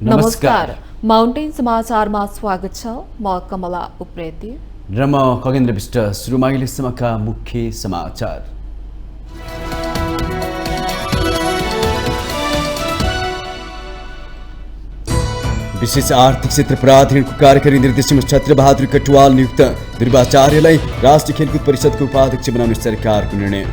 नमस्कार। माउन्टेन समाचारमा स्वागत छ। म कमला उप्रेती र म खगेन्द्र विष्ट। सुरुमा अहिलेसम्मका मुख्य समाचार। विशेष आर्थिक क्षेत्र प्राधिकरणको कार्यकारी निर्देशक छत्रबहादुर कटुवाल नियुक्त। ध्रुवाचार्यलाई राष्ट्रिय खेलकुद परिषदको उपाध्यक्ष बनाउने सरकारको निर्णय।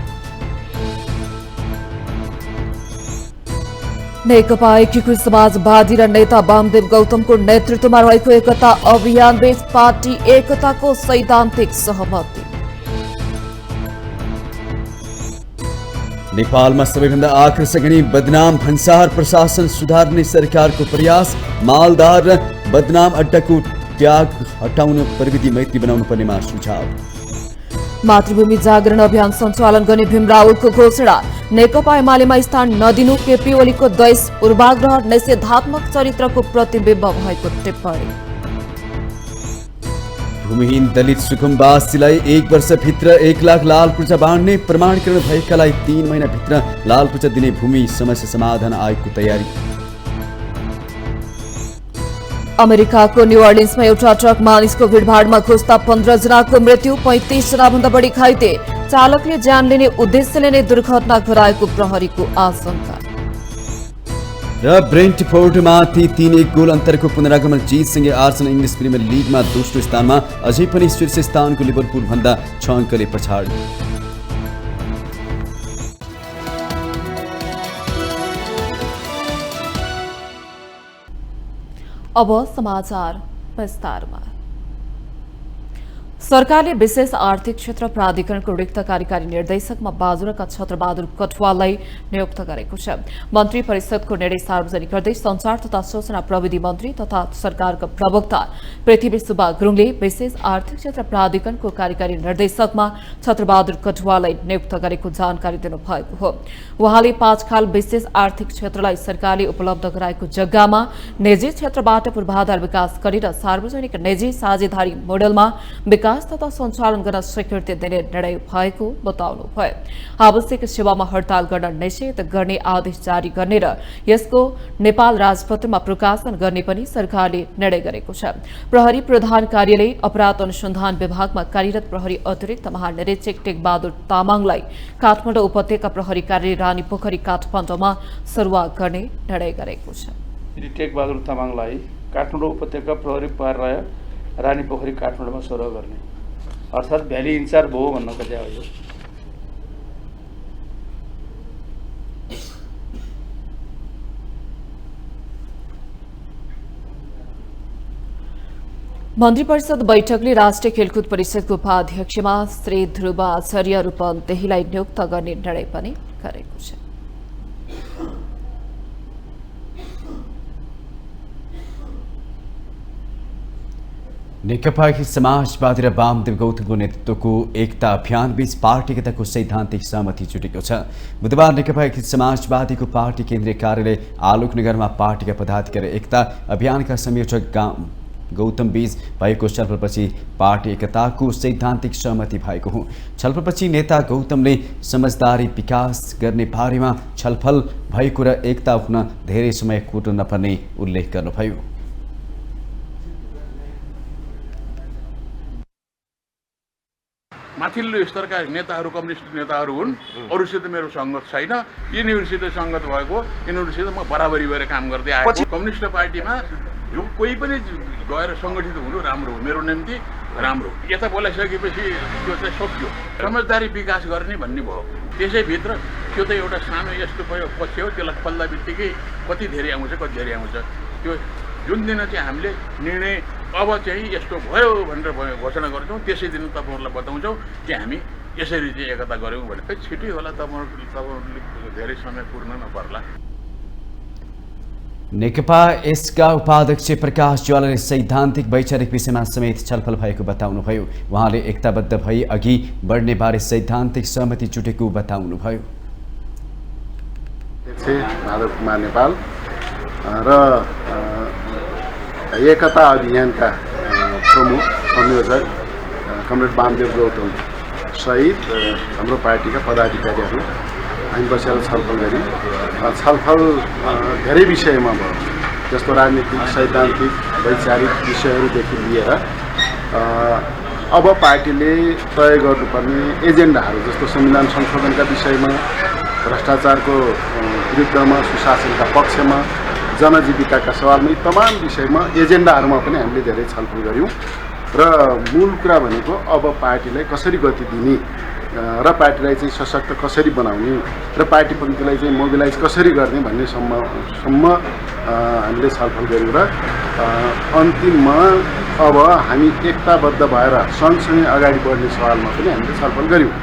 नेकपा एकीकृत समाजवादी र नेता वामदेव गौतमको नेतृत्वमा रहेको एकता अभियानबीच पार्टी एकताको सैद्धान्तिक सहमति। नेपालमा सबैभन्दा आकर्षक अनि बदनाम भन्सार प्रशासन सुधार्ने सरकारको प्रयास। मालदार र बदनाम अड्डाको ट्याग हटाउन प्रविधि मैत्री बनाउनु पर्नेमा सुझाव। मातृभूमि जागरण अभियान सञ्चालन गर्ने भीम रावलको घोषणा। नेकपा एमालेमा स्थान नदिनु केपी ओलीको द्वेष पूर्वाग्रह निषेधात्मक चरित्रको प्रतिबिम्ब भएको टिप्पणी। भूमिहीन दलित सुकुम्बासीलाई 1 वर्षभित्र 1 लाख लाल पूर्जा बाँड्ने। प्रमाणीकरण भएकालाई 3 महिनाभित्र लाल पूर्जा दिने भूमि समस्या समाधान आयोगको तयारी। अमेरिकाको न्यू अर्लिन्समा एउटा ट्रक मानिसको भिडभाडमा घुस्दा 15 जनाको मृत्यु, 35 जनाभन्दा बढी घाइते। चालकले ज्यान लिने उद्देश्यले नै दुर्घटना गराएको प्रहरीको आशंका। र ब्रेन्टफोर्डमाथि 3-1 गोल अन्तरको पुनरागमन जितसँगै आर्सेनल इङ्ग्लिस प्रिमियर लिगमा दोस्रो स्थानमा, अझै पनि शीर्ष स्थानको लिभरपुल भन्दा 6 अङ्कले पछाडि। अब समाचार विस्तारमा। सरकारले विशेष आर्थिक क्षेत्र प्राधिकरणको रिक्त कार्यकारी निर्देशकमा बाजुराका छत्रबहादुर कटुवाललाई नियुक्त गरेको छ। मन्त्री परिषदको निर्णय सार्वजनिक गर्दै संचार तथा सूचना प्रविधि मन्त्री तथा सरकारका प्रवक्ता पृथ्वी सुब्बा गुरुङले विशेष आर्थिक क्षेत्र प्राधिकरणको कार्यकारी निर्देशकमा छत्रबहादुर कटुवाललाई नियुक्त गरेको जानकारी दिनुभएको हो। उहाँले 5 खाल विशेष आर्थिक क्षेत्रलाई सरकारले उपलब्ध गराएको जग्गामा निजी क्षेत्रबाट पूर्वाधार विकास गरेर सार्वजनिक निजी साझेदारी मोडेलमा विकास तथा सञ्चालन गर्न स्वीकृति दिने निर्णय भएको बताउनुभयो। आवश्यक सेवामा हडताल गर्न निषेध गर्ने आदेश जारी गर्ने र यसको नेपाल राजपत्रमा प्रकाशन गर्ने पनि सरकारले निर्णय गरेको छ। प्रहरी प्रधान कार्यालय अपराध अनुसन्धान विभागमा कार्यरत प्रहरी अतिरिक्त महानिरीक्षक टेकबहादुर तामाङलाई काठमाडौँ उपत्यका प्रहरी कार्यालय रानी पोखरी काठमाडौँमा सरुवा गर्ने निर्णय गरेको छ। टेकबहादुर तामाङलाई काठमाडौँ उपत्यका प्रहरी कार्यालय रानी पोखरी काठमाडौँमा सरुवा गर्ने अर्थात् भ्याली इन्चार्ज भयो भन्न खोजे हो। मन्त्री परिषद बैठकले राष्ट्रिय खेलकुद परिषदको उपाध्यक्षमा श्री ध्रुवाचार्य रूपन्देहीलाई नियुक्त गर्ने निर्णय पनि गरेको छ। नेकपा समाजवादी र वामदेव गौतमको नेतृत्वको एकता अभियानबीच पार्टी एकताको सैद्धान्तिक सहमति जुटेको छ। बुधबार नेकपा समाजवादीको पार्टी केन्द्रीय कार्यालय आलोकनगरमा पार्टीका पदाधिकारी एकता अभियानका संयोजक गौतम बीच भएको छलफलपछि पार्टी एकताको सैद्धान्तिक सहमति भएको हो। छलफलपछि नेता गौतमले समझदारी विकास गर्ने बारेमा छलफल भएको र एकता हुन धेरै समय कुट्नु नपर्ने उल्लेख गर्नुभयो। माथिल्लो स्तरका नेताहरू कम्युनिस्ट नेताहरू हुन्, अरूसित मेरो सङ्गत छैन। यिनीहरूसित सङ्गत भएको, यिनीहरूसित म बराबरी गरेर काम गर्दै आएको। कम्युनिस्ट पार्टीमा जो कोही पनि गएर सङ्गठित हुनु राम्रो हो, मेरो निम्ति राम्रो। यता बोलाइसकेपछि त्यो चाहिँ सक्यो। समझदारी विकास गर्ने भन्ने भयो। त्यसैभित्र त्यो त एउटा सानो यस्तो पक्ष हो, त्यसलाई खोल्दा बित्तिकै कति धेरै आउँछ कति धेरै आउँछ। त्यो जुन दिन चाहिँ हामीले निर्णय अब चाहिँ यस्तो भयो भनेर घोषणा गर्छौँ, त्यसै दिन तपाईँहरूलाई बताउँछौँ कि हामी यसरी चाहिँ एकता गऱ्यौँ भने छिटै होला। तपाईँहरूले धेरै समय पुर्न नपर्ला। नेकपा यसका उपाध्यक्ष प्रकाश ज्वालाले सैद्धान्तिक वैचारिक विषयमा समेत छलफल भएको बताउनुभयो। उहाँले एकताबद्ध भई अघि बढ्ने बारे सैद्धान्तिक सहमति जुटेको बताउनुभयो। माधव कुमार नेपाल र एकता अभियानका प्रमुख संयोजक कमरेड वामदेव गौतम सहित हाम्रो पार्टीका पदाधिकारीहरू हामी बसेर छलफल गऱ्यौँ। छलफल धेरै विषयमा भयो। जस्तो राजनीतिक सैद्धान्तिक वैचारिक विषयहरूदेखि लिएर अब पार्टीले तय गर्नुपर्ने एजेन्डाहरू जस्तो संविधान संशोधनका विषयमा, भ्रष्टाचारको विरुद्धमा, सुशासनका पक्षमा, जनजीविकाका सवालमा, यी तमाम विषयमा एजेन्डाहरूमा पनि हामीले धेरै छलफल गऱ्यौँ र मूल कुरा भनेको अब पार्टीलाई कसरी गति दिने र पार्टीलाई चाहिँ सशक्त कसरी बनाउने र पार्टीपन्थीलाई चाहिँ मोबिलाइज कसरी गर्ने भन्ने सम्म हामीले छलफल गऱ्यौँ र अन्तिममा अब हामी एकताबद्ध भएर सँगसँगै अगाडि बढ्ने सवालमा पनि हामीले छलफल गऱ्यौँ।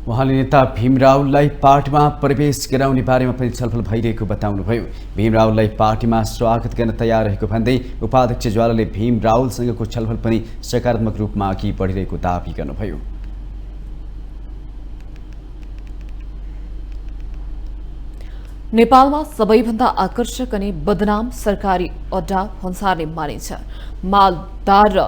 उहाँले नेता भीम रावललाई पार्टीमा प्रवेश गराउने बारेमा पनि छलफल भइरहेको बताउनुभयो। भीम रावललाई पार्टीमा स्वागत गर्न तयार रहेको भन्दै उपाध्यक्ष ज्वालाले भीम रावलसँगको छलफल पनि सकारात्मक रूपमा अघि बढिरहेको दावी गर्नुभयो। नेपालमा सबैभन्दा आकर्षक अनि बदनाम सरकारी अड्डा भन्सारले मानिन्छ। मालदार र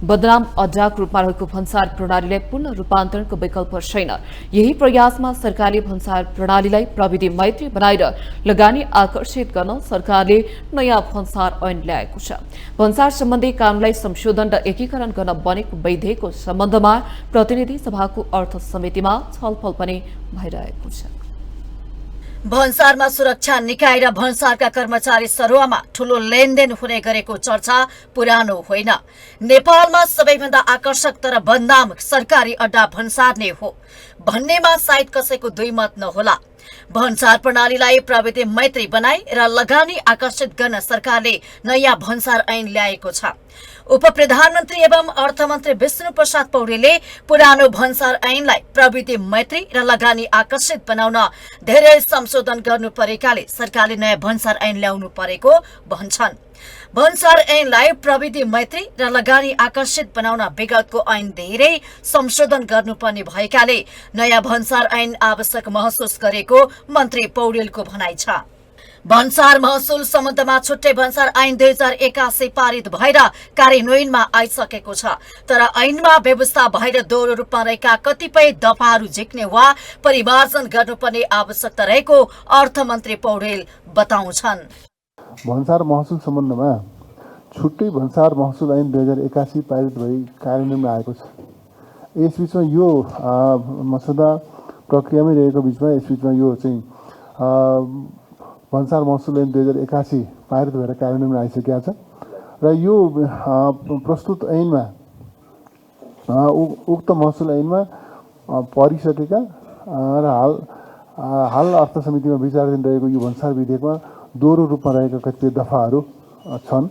बदनाम अड्डाको रूपमा रहेको भन्सार प्रणालीलाई पूर्ण रूपान्तरणको विकल्प छैन। यही प्रयासमा सरकारले भन्सार प्रणालीलाई प्रविधि मैत्री बनाएर लगानी आकर्षित गर्न सरकारले नयाँ भन्सार ऐन ल्याएको छ। भन्सार सम्बन्धी कानूनलाई संशोधन र एकीकरण गर्न बनेको वैधेयकको सम्बन्धमा प्रतिनिधि सभाको अर्थ समितिमा छलफल पनि भइरहेको छ। भन्सारमा सुरक्षा निकाय र भन्सारका कर्मचारी सरुवामा ठूलो लेनदेन हुने गरेको चर्चा पुरानो होइन। नेपालमा सबैभन्दा आकर्षक तर बदनाम सरकारी अड्डा भन्सार नै हो भन्नेमा सायद कसैको दुई मत नहोला। भन्सार प्रणालीलाई प्रविधि मैत्री बनाई र लगानी आकर्षित गर्न सरकारले नयाँ भन्सार ऐन ल्याएको छ। उप प्रधानमन्त्री एवं अर्थमन्त्री विष्णु प्रसाद पौडेलले पुरानो भन्सार ऐनलाई प्रविधि मैत्री र लगानी आकर्षित बनाउन धेरै संशोधन गर्नु परेकाले सरकारले नयाँ भन्सार ऐन ल्याउनु परेको भन्छन्। भन्सार ऐनलाई प्रविधि मैत्री र लगानी आकर्षित बनाउन विगतको ऐन धेरै संशोधन गर्नुपर्ने भएकाले नयाँ भन्सार ऐन आवश्यक महसुस गरेको मन्त्री पौडेलको भनाइ छ। भन्सार महसुल सम्बन्धमा छुट्टै भन्सार ऐन 2081 पारित भएर कार्यान्वयनमा आइसकेको छ। तर ऐनमा व्यवस्था भएर दोहोरो रूपमा रहेका कतिपय दफाहरू झिक्ने वा परिमार्जन गर्नुपर्ने आवश्यकता रहेको अर्थमन्त्री पौडेल बताउँछन्। भन्सार महसुल सम्बन्धमा छुट्टै भन्सार महसुल ऐन 2081 पारित भई कार्यान्वयनमा आएको छ। यसबीचमा यो मसौदा प्रक्रियामै रहेको बीचमा यसबीचमा यो चाहिँ भन्सार महसुल ऐन 2081 पारित भएर कार्यान्वयनमा आइसकेको छ र यो प्रस्तुत ऐनमा उक्त महसुल ऐनमा परिसकेका र हाल अर्थ समितिमा विचाराधीन रहेको यो भन्सार विधेयकमा दोहोरो रूपमा रहेका कतिपय दफाहरू छन्।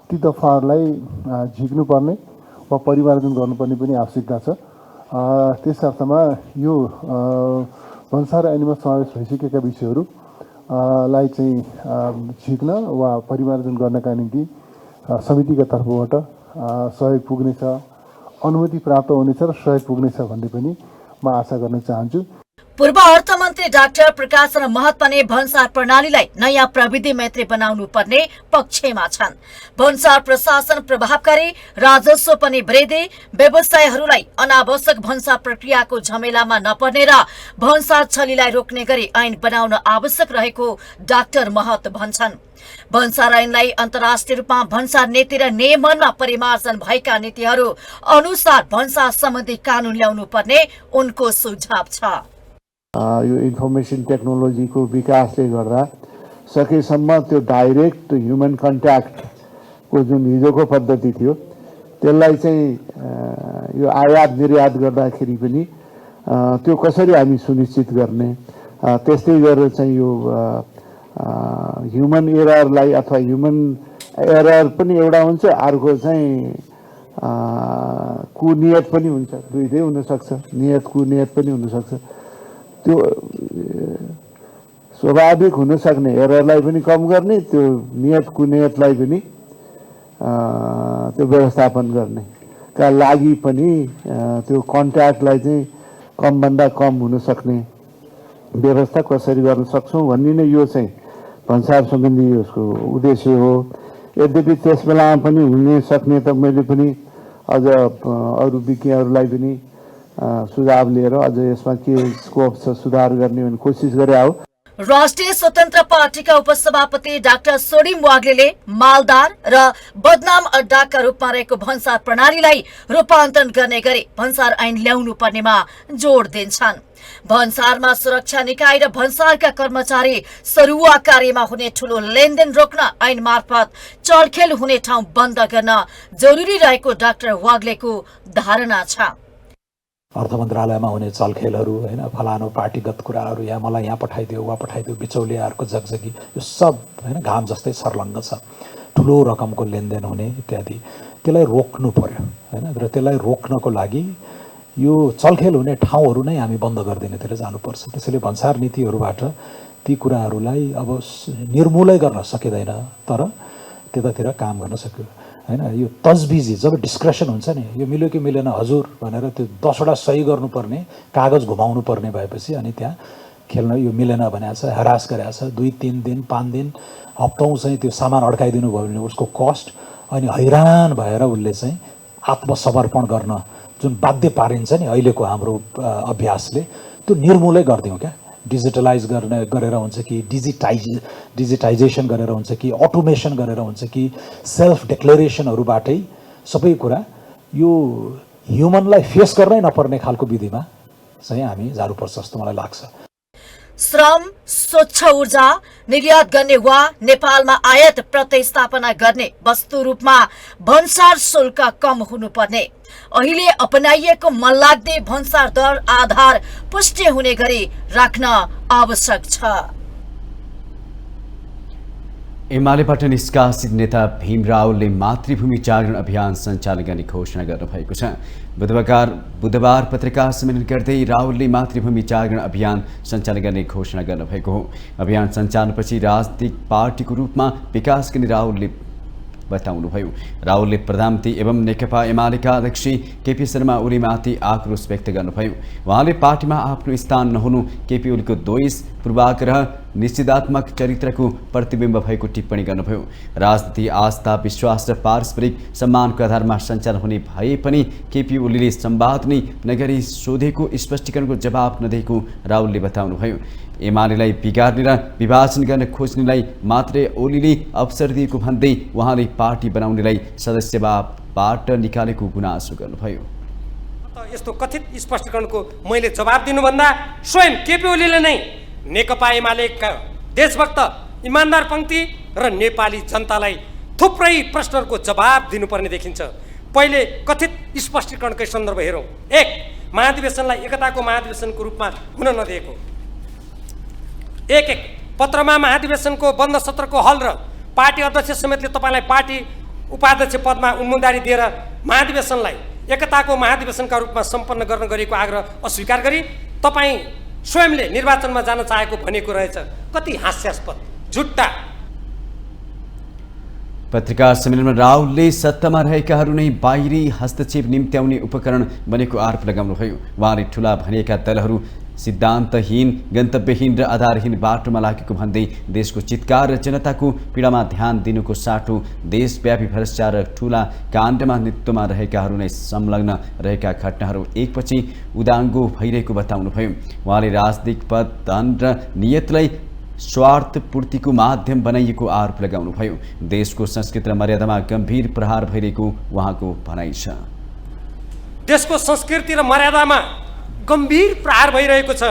ती दफाहरूलाई झिक्नुपर्ने वा परिमार्जन गर्नुपर्ने पनि आवश्यकता छ। त्यस अर्थमा यो भन्सार ऐनमा समावेश भइसकेका विषयहरू लाई चाहिँ झिक्न वा परिमार्जन गर्नका निम्ति समितिका तर्फबाट सहयोग पुग्नेछ, अनुमति प्राप्त हुनेछ र सहयोग पुग्नेछ भन्ने पनि म आशा गर्न चाहन्छु। पूर्व अर्थमन्त्री डाक्टर प्रकाशन महत पनि भन्सार प्रणालीलाई नयाँ प्रविधि मैत्री बनाउनु पर्ने पक्षमा छन्। भन्सार प्रशासन प्रभावकारी, राजस्व पनि वृद्धि, व्यवसायहरूलाई अनावश्यक भन्सार प्रक्रियाको झमेलामा नपर्ने र भन्सार छलीलाई रोक्ने गरी ऐन बनाउन आवश्यक रहेको डाक्टर महत भन्छन्। भन्सार ऐनलाई अन्तर्राष्ट्रिय रूपमा भन्सार नीति र नियमनमा परिमार्जन भएका नीतिहरू अनुसार भन्सार सम्बन्धी कानून ल्याउनु पर्ने उनको सुझाव छ। यो इन्फर्मेसन टेक्नोलोजीको विकासले गर्दा सकेसम्म त्यो डाइरेक्ट ह्युमन कन्ट्याक्टको जुन हिजोको पद्धति थियो त्यसलाई चाहिँ यो आयात निर्यात गर्दाखेरि पनि त्यो कसरी हामी सुनिश्चित गर्ने, त्यस्तै गरेर चाहिँ यो ह्युमन एररलाई अथवा ह्युमन एरर पनि एउटा हुन्छ, अर्को चाहिँ कुनियत पनि हुन्छ, दुईटै हुनसक्छ, नियत कुनियत पनि हुनसक्छ। त्यो स्वाभाविक हुन सक्ने एररलाई पनि कम गर्ने, त्यो नियत कुनियतलाई पनि त्यो व्यवस्थापन गर्ने का लागि पनि त्यो कन्ट्याक्टलाई चाहिँ कमभन्दा कम हुन सक्ने व्यवस्था कसरी गर्न सक्छौँ भन्ने नै यो चाहिँ भन्सार सम्बन्धी उसको उद्देश्य हो। यद्यपि त्यस बेलामा पनि हुन सक्ने त मैले पनि अझ अरू विज्ञहरूलाई पनि सुझाव लिएर अझ यसमा के स्कोप छ सुधार गर्ने भन्ने कोसिस गरे हो। राष्ट्रिय स्वतन्त्र पार्टीका उपसभापति डाक्टर सोडिम वाग्लेले मालदार र बदनाम अड्डाका रूपमा रहेको भन्सार प्रणालीलाई रूपान्तरण गर्ने गरी भन्सार ऐन ल्याउनु पर्नेमा जोड दिन्छन्। भन्सारमा सुरक्षा निकाय र भन्सारका कर्मचारी सरुवा कार्यमा हुने ठूलो लेनदेन रोक्न ऐन मार्फत चलखेल हुने ठाउँ बन्द गर्न जरुरी रहेको डाक्टर वाग्लेको धारणा छ। अर्थ मन्त्रालयमा हुने चलखेलहरू हैन, फलानो पार्टीगत कुराहरू, यहाँ मलाई यहाँ पठाइदियो वा पठाइदियो, बिचौलियाहरूको जगजगी, यो सब हैन घाम जस्तै सर्लङ्ग छ। ठुलो रकमको लेनदेन हुने इत्यादि, त्यसलाई रोक्नु पर्यो हैन। र त्यसलाई रोक्नको लागि यो चलखेल हुने ठाउँहरू नै हामी बन्द गरिदिनेतिर जानुपर्छ। त्यसैले भन्सार नीतिहरूबाट ती कुराहरूलाई अब निर्मूलै गर्न सकिँदैन, तर त्यतातिर काम गर्न सक्यो हैन। यो तजबिजी जब डिस्क्रेसन हुन्छ नि, यो मिल्यो कि मिलेन हजुर भनेर त्यो 10वटा सही गर्नुपर्ने कागज घुमाउनु पर्ने भएपछि अनि त्यहाँ खेल्न यो मिलेन भनेको छ, हरास गरेको छ, 2-3 दिन 5 दिन हप्तौँ चाहिँ त्यो सामान अड्काइदिनु भयो भने उसको कस्ट, अनि हैरान भएर उसले चाहिँ आत्मसमर्पण गर्न जुन बाध्य पारिन्छ नि अहिलेको हाम्रो अभ्यासले, त्यो निर्मूलै गरिदिउँ क्या। डिजिटलाइज गरेर हुन्छ कि डिजिटाइजेसन गरेर हुन्छ कि अटोमेसन गरेर हुन्छ कि सेल्फ डिक्लेरेसनहरूबाटै सबै कुरा यो ह्युमनलाई फेस गर्नै नपर्ने खालको विधिमा चाहिँ हामी जानुपर्छ जस्तो मलाई लाग्छ। श्रम, स्वच्छ ऊर्जा निर्यात गर्ने वा नेपालमा आयात प्रतिस्थापना गर्ने वस्तु रूपमा भन्सार शुल्क कम हुनुपर्ने, अहिले अपनाइएको मनलाग्दे भन्सार दर आधार पुष्टि हुने गरी राख्न आवश्यक छ। एमालेबाट निष्कासित नेता भीम रावलले मातृभूमि जागरण अभियान सञ्चालन गर्ने घोषणा गर्नुभएको छ। बुधबार पत्रकार सम्मेलन गर्दै रावलले मातृभूमि जागरण अभियान सञ्चालन गर्ने घोषणा गर्नुभएको हो। अभियान सञ्चालनपछि राजनीतिक पार्टीको रूपमा विकास गर्ने रावलले बताउनुभयो। रावलले प्रधानमन्त्री एवं नेकपा एमालेका अध्यक्ष केपी शर्मा ओलीमाथि आक्रोश व्यक्त गर्नुभयो। उहाँले पार्टीमा आफ्नो स्थान नहुनु केपी ओलीको द्वेष, पूर्वाग्रह, निश्चितात्मक चरित्रको प्रतिबिम्ब भएको टिप्पणी गर्नुभयो। राजनीति आस्था, विश्वास र पारस्परिक सम्मानको आधारमा सञ्चालन हुने भए पनि केपी ओलीले संवाद नै नगरी सोधेको स्पष्टीकरणको जवाब नदिएको रावलले बताउनुभयो। एमालेलाई बिगार्ने र विभाजन गर्न खोज्नेलाई मात्रै ओलीले अवसर दिएको भन्दै उहाँले पार्टी बनाउनेलाई सदस्यबाट निकालेको गुनासो गर्नुभयो। यस्तो कथित स्पष्टीकरणको मैले जवाब दिनुभन्दा स्वयं केपी ओलीले नै नेकपा एमालेका देशभक्त इमानदार पंक्ति र नेपाली जनतालाई थुप्रै प्रश्नहरूको जवाब दिनुपर्ने देखिन्छ। पहिले कथित स्पष्टीकरणकै सन्दर्भ हेरौँ। 1, महाधिवेशनलाई एकताको महाधिवेशनको रूपमा हुन नदिएको। 1-1 पत्रमा महाधिवेशनको बन्द सत्रको हल र पार्टी अध्यक्ष समेतले तपाईँलाई पार्टी उपाध्यक्ष पदमा उम्मेदवारी दिएर महाधिवेशनलाई एकताको महाधिवेशनका रूपमा सम्पन्न गर्न गरेको आग्रह अस्वीकार गरी तपाईँ स्वयंले निर्वाचनमा जान चाहेको भनेको रहेछ। कति हास्यास्पद, झुट्टा। पत्रकार सम्मेलनमा रावलले सत्तामा रहेकाहरू नै बाहिरी हस्तक्षेप निम्त्याउने उपकरण बनेको आरोप लगाउनुभयो। उहाँले ठूला भनिएका दलहरू सिद्धान्तहीन, गन्तव्यहीन र आधारहीन बाटोमा लागेको भन्दै देशको चित्कार र जनताको पीडामा ध्यान दिनुको साटो देशव्यापी भ्रष्टाचार र ठूला काण्डमा नेतृत्वमा रहेकाहरू नै संलग्न रहेका घटनाहरू एकपछि उदाङ्गो भइरहेको बताउनुभयो। उहाँले राजनीतिक पद, धन र नियतलाई स्वार्थ पूर्तिको माध्यम बनाइएको आरोप लगाउनुभयो। देशको संस्कृति र मर्यादामा गम्भीर प्रहार भइरहेको उहाँको भनाइ छ। देशको संस्कृति र मर्यादामा गम्भीर प्रहार भइरहेको छ।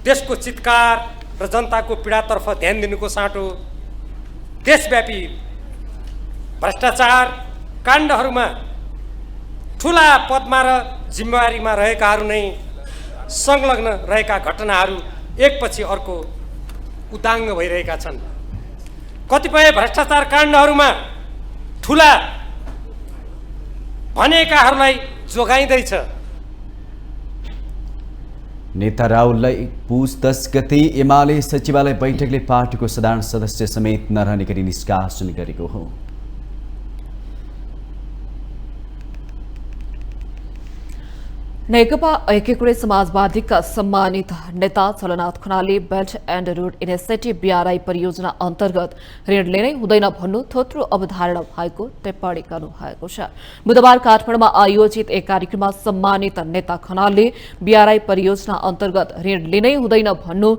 देशको चित्कार र जनताको पीडातर्फ ध्यान दिनुको साटो देशव्यापी भ्रष्टाचार काण्डहरूमा ठुला पदमा र जिम्मेवारीमा रहेकाहरू नै संलग्न रहेका घटनाहरू एकपछि अर्को उदाङ्ग भइरहेका छन्। कतिपय भ्रष्टाचार काण्डहरूमा ठुला भनेकाहरूलाई जोगाइँदैछ। नेता रावललाई पुस 10 गते एमाले सचिवालय बैठकले पार्टीको साधारण सदस्य समेत नरहने गरी निष्कासन गरेको हो। नेकपा एकीकृत समाजवादीका सम्मानित नेता चलनाथ खनालले belt and road initiative BRI परियोजना अन्तर्गत ऋण लिनै हुँदैन भन्नु थोत्रो अवधारणा भएको टिप्पणी गर्नुभएको छ। बुधबार काठमाडौँमा आयोजित एक कार्यक्रममा सम्मानित नेता खनालले BRI परियोजना अन्तर्गत ऋण लिनै हुँदैन भन्नु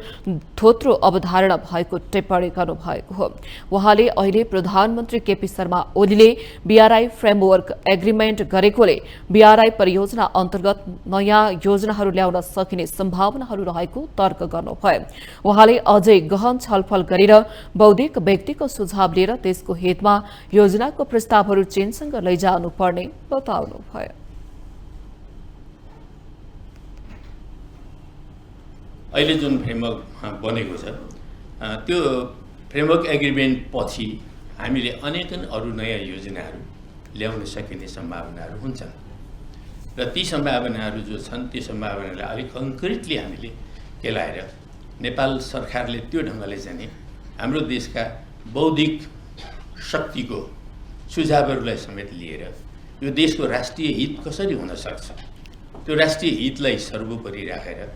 थोत्रो अवधारणा भएको टिप्पणी गर्नुभएको हो। उहाँले अहिले प्रधानमन्त्री केपी शर्मा ओलीले बीआरआई फ्रेमवर्क एग्रिमेन्ट गरेकोले बीआरआई परियोजना अन्तर्गत नयाँ योजनाहरू ल्याउन सकिने सम्भावनाहरू रहेको तर्क गर्नुभयो। उहाँले अझै गहन छलफल गरेर बौद्धिक व्यक्तिको सुझाव लिएर देशको हितमा योजनाको प्रस्तावहरू चीनसँग लैजानुपर्ने बताउनुभयो। अहिले जुन फ्रेमवर्क बनेको छ त्यो फ्रेमवर्क एग्रिमेन्ट पछि हामीले अनेकन अरू नयाँ योजनाहरू ल्याउन सकिने सम्भावनाहरू हुन्छन् र ती सम्भावनाहरू जो छन् त्यो सम्भावनालाई अलिक कङ्क्रिटली हामीले केलाएर नेपाल सरकारले त्यो ढङ्गले चाहिँ हाम्रो देशका बौद्धिक शक्तिको सुझावहरूलाई समेत लिएर यो देशको राष्ट्रिय हित कसरी हुन सक्छ त्यो राष्ट्रिय हितलाई सर्वोपरि राखेर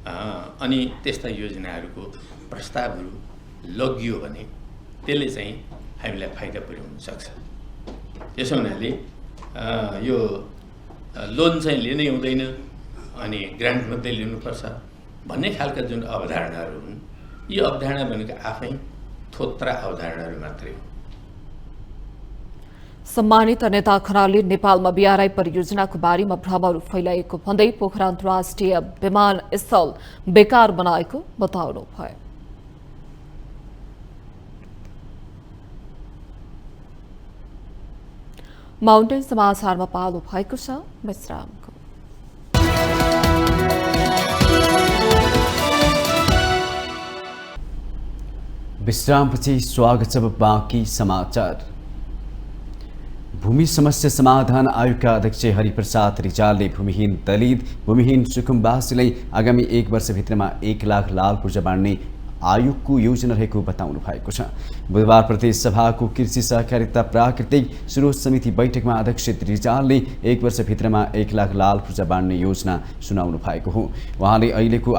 अनि त्यस्ता योजनाहरूको प्रस्तावहरू लगियो भने त्यसले चाहिँ हामीलाई फाइदा पुर्याउन सक्छ। त्यसो हुनाले यो लोन चाहिँ लिनै हुँदैन अनि ग्रान्ट मात्रै लिनुपर्छ भन्ने खालका जुन अवधारणाहरू हुन् यी अवधारणा भनेको आफै थोत्रा अवधारणाहरू मात्रै हो। सम्मानित नेता खनालले नेपालमा बीआरआई परियोजनाको बारेमा भ्रमहरू फैलाएको भन्दै पोखरा अन्तर्राष्ट्रिय विमानस्थल बेकार बनाएको बताउनुभयो। माउन्टेन समाचारमा पालो भएको छ विश्रामको। विश्रामपछि स्वागत छ बाँकी समाचार। भूमि समस्या समाधान आयोगका अध्यक्ष हरिप्रसाद रिजालले भूमिहीन दलित भूमिहीन सुकुम्बासीलाई आगामी 1 वर्षभित्रमा 1 लाख लाल पूर्जा बाँड्ने आयोगको योजना रहेको बताउनु भएको छ। बुधबार प्रदेश सभाको कृषि सहकारिता प्राकृतिक स्रोत समिति बैठकमा अध्यक्ष रिजालले 1 वर्षभित्रमा 1 लाख लाल पूर्जा बाँड्ने योजना सुनाउनु भएको हो। उहाँले अहिलेको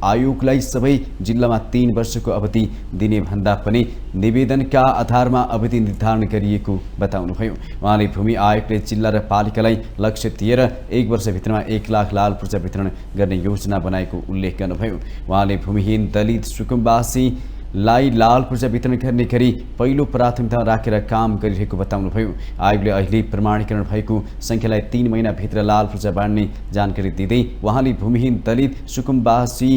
आयोगलाई सबै जिल्लामा 3 वर्षको अवधि दिने भन्दा पनि निवेदनका आधारमा अवधि निर्धारण गरिएको बताउनुभयो। उहाँले भूमि आयोगले जिल्ला र पालिकालाई लक्ष्य दिएर 1 वर्षभित्रमा 1 लाख लाल पूर्जा वितरण गर्ने योजना बनाएको उल्लेख गर्नुभयो। उहाँले भूमिहीन दलित सुकुम्बासीलाई लाल पूर्जा वितरण गर्ने गरी पहिलो प्राथमिकता राखेर काम गरिरहेको बताउनुभयो। आयोगले अहिले प्रमाणीकरण भएको संख्यालाई 3 महिनाभित्र लाल पूर्जा बाँड्ने जानकारी दिँदै उहाँले भूमिहीन दलित सुकुम्बासी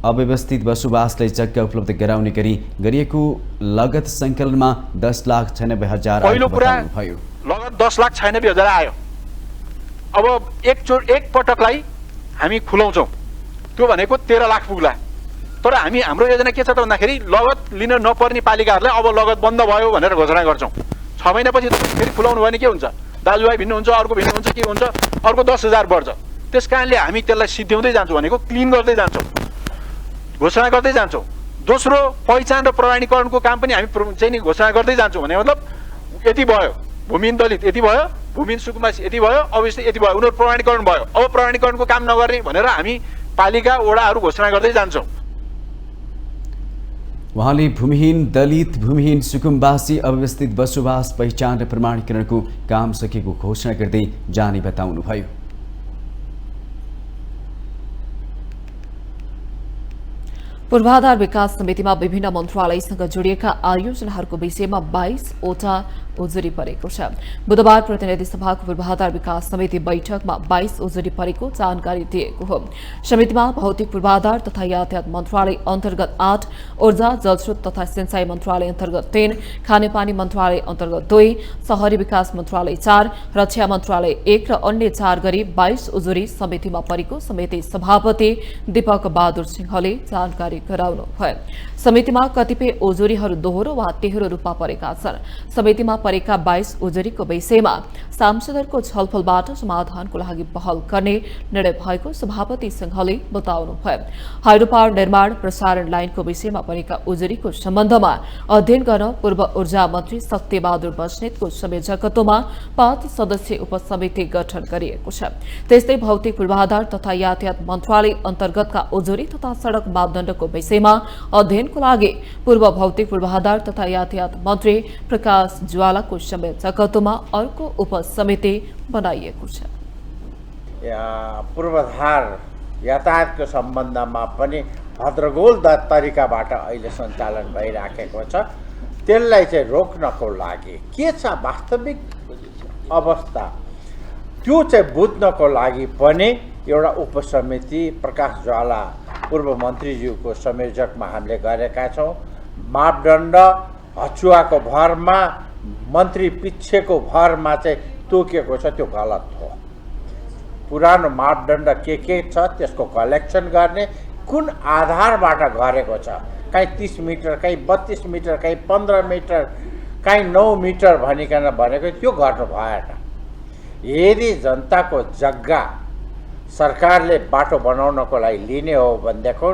अव्यवस्थित बसोबासलाई जग्गा उपलब्ध गराउने गरी गरिएको लगत सङ्कलनमा 10,96,000 पहिलो कुरा लगत 10,96,000 आयो। अब एक पटकलाई हामी खुलाउँछौँ त्यो भनेको 13 लाख पुग्ला। तर हाम्रो योजना के छ त भन्दाखेरि लगत लिन नपर्ने पालिकाहरूलाई अब लगत बन्द भयो भनेर घोषणा गर्छौँ। 6 महिनापछि फेरि खुलाउनु भयो भने के हुन्छ? दाजुभाइ भिन्न हुन्छ, अर्को भिन्न हुन्छ, के हुन्छ, अर्को 10,000 बढ्छ। त्यस कारणले हामी त्यसलाई सिद्ध्याउँदै जान्छौँ भनेको क्लिन गर्दै जान्छौँ, घोषणा गर्दै जान्छौँ। दोस्रो पहिचान र प्रमाणीकरणको काम पनि हामी चाहिँ नि घोषणा गर्दै जान्छौँ। भने मतलब यति भयो, भूमिहीन दलित यति भयो, भूमिहीन सुकुम्बासी यति भयो, अवश्य यति भयो, उनीहरू प्रमाणीकरण भयो। अब प्रमाणीकरणको काम नगर्ने भनेर हामी पालिका वडाहरू घोषणा गर्दै जान्छौँ। उहाँले भूमिहीन दलित भूमिहीन सुकुम्बासी अव्यवस्थित बसोबास पहिचान र प्रमाणीकरणको काम सकेको घोषणा गर्दै जाने बताउनुभयो। पूर्वाधार विकास समितिमा विभिन्न मन्त्रालयसँग जोडिएका आयोजनाहरूको विषयमा 22 वटा उजुरी परेको छ। बुधबार प्रतिनिधि सभाको पूर्वाधार विकास समिति बैठकमा 22 उजुरी परेको जानकारी दिएको हो। समितिमा भौतिक पूर्वाधार तथा यातायात मन्त्रालय अन्तर्गत 8, ऊर्जा जलस्रोत तथा सिंचाई मन्त्रालय अन्तर्गत 3, खानेपानी मन्त्रालय अन्तर्गत 2, शहरी विकास मन्त्रालय 4, रक्षा मन्त्रालय 1 र अन्य 4 गरी 22 उजुरी समितिमा परेको समिति सभापति दीपक बहादुर सिंहले जानकारी गराउनुभयो। समितिमा कतिपय उजुरीहरू दोहोरो वा तेह्रो रूपमा परेका छन्। समितिमा परेका 22 उजुरीको विषयमा सांसदहरूको छलफलबाट समाधानको लागि पहल गर्ने निर्णय भएको सभापति सिंहले बताउनुभयो। हाइड्रोपावर निर्माण प्रसारण लाइनको विषयमा परेका उजुरीको सम्बन्धमा अध्ययन गर्न पूर्व ऊर्जा मन्त्री शक्तिबहादुर बस्नेतको संयोजकत्वमा 5 सदस्यीय उपसमिति गठन गरिएको छ। त्यस्तै भौतिक पूर्वाधार तथा यातायात मन्त्रालय अन्तर्गतका उजुरी तथा सड़क मापदण्डको विषयमा अध्ययनको लागि पूर्व भौतिक पूर्वाधार तथा यातायात मन्त्री प्रकाश ज्वालाको संयोजकत्वमा अर्को उपसमिति बनाइएको छ। पूर्वाधार यातायातको सम्बन्धमा पनि भद्रगोल तरिकाबाट अहिले सञ्चालन भइराखेको छ। त्यसलाई चाहिँ रोक्नको लागि के छ वास्तविक अवस्था त्यो चाहिँ बुझ्नको लागि पनि एउटा उपसमिति प्रकाश ज्वाला पूर्व मन्त्रीज्यूको संयोजकमा हामीले गरेका छौँ। मापदण्ड हचुवाको भरमा मन्त्री पिच्छेको भरमा चाहिँ तोकिएको छ, त्यो गलत हो। पुरानो मापदण्ड के छ त्यसको कलेक्सन गर्ने, कुन आधारबाट गरेको छ, कहीँ 30 मिटर, कहीँ 32 मिटर, कहीँ 15 मिटर, कहीँ 9 मिटर भनिकन भनेको त्यो गर्नु भएन। यदि जनताको जग्गा सरकारले बाटो बनाउनको लागि लिने हो भनेदेखि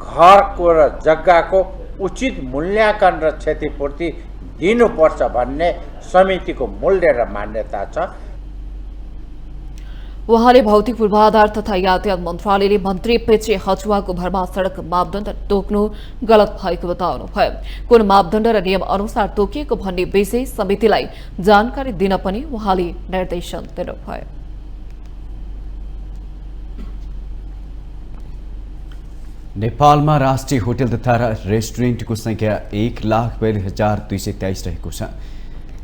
घरको र जग्गाको उचित मूल्याङ्कन र क्षतिपूर्ति दिनुपर्छ भन्ने समितिको मूल्य र मान्यता छ। उहाँले भौतिक पूर्वाधार तथा यातायात मन्त्रालयले मन्त्री पेचे हचुवाको भरमा सडक मापदण्ड तोक्नु गलत भएको बताउनुभयो। कुन मापदण्ड र नियम अनुसार तोकिएको भन्ने विषय समितिलाई जानकारी दिन पनि उहाँले निर्देशन दिनुभयो। नेपालमा राष्ट्रिय होटल तथा रेस्टुरेन्टको संख्या 1,42,223 रहेको छ।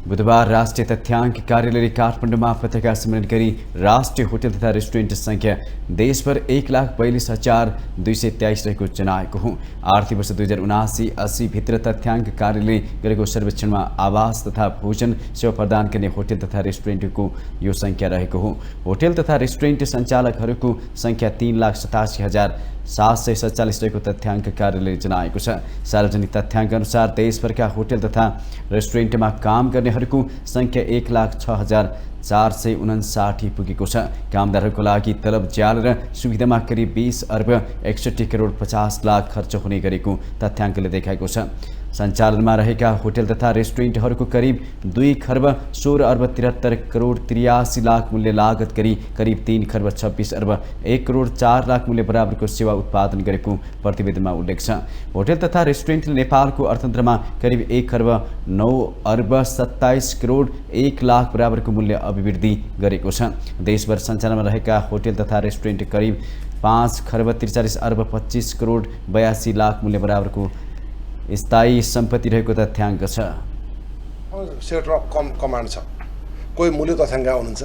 बुधबार राष्ट्रिय तथ्याङ्क कार्यालयले काठमाडौँमा पत्रकार सम्मेलन गरी राष्ट्रिय होटल तथा रेस्टुरेन्ट संख्या देशभर 1,42,223 रहेको जनाएको हो। आर्थिक वर्ष 2079-80 भित्र तथ्याङ्क कार्यालयले गरेको सर्वेक्षणमा आवास तथा भोजन सेवा प्रदान गर्ने होटल तथा रेस्टुरेन्टको यो संख्या रहेको हो। होटल तथा रेस्टुरेन्ट सञ्चालकहरूको संख्या 3,87,747 रहेको तथ्याङ्क कार्यालयले जनाएको छ। सार्वजनिक तथ्याङ्क अनुसार देशभरका होटल तथा रेस्टुरेन्टमा काम गर्नेहरूको संख्या 1,06,459 पुगेको छ। कामदारहरूको लागि तलब ज्याला र सुविधामा करिब 20 अर्ब 61 करोड 50 लाख खर्च हुने गरेको तथ्याङ्कले देखाएको छ। सञ्चालनमा रहेका होटल तथा रेस्टुरेन्टहरूको करिब 2 खर्ब 16 अर्ब 73 करोड 83 लाख मूल्य लागत गरी करिब 3 खर्ब 26 अर्ब 1 करोड 4 लाख मूल्य बराबरको सेवा उत्पादन गरेको प्रतिवेदनमा उल्लेख छ। होटल तथा रेस्टुरेन्टले नेपालको अर्थतन्त्रमा करिब 1 खर्ब 9 अर्ब 27 करोड 1 लाख बराबरको मूल्य अभिवृद्धि गरेको छ। देशभर सञ्चालनमा रहेका होटल तथा रेस्टुरेन्ट करिब 5 खर्ब 43 अर्ब 25 करोड 82 लाख मूल्य बराबरको स्थायी सम्पत्ति रहेको तथ्याङ्क छ। सेक्टरमा कम कमान्ड छ, कोही मूल्य तथ्याङ्क हुनुहुन्छ,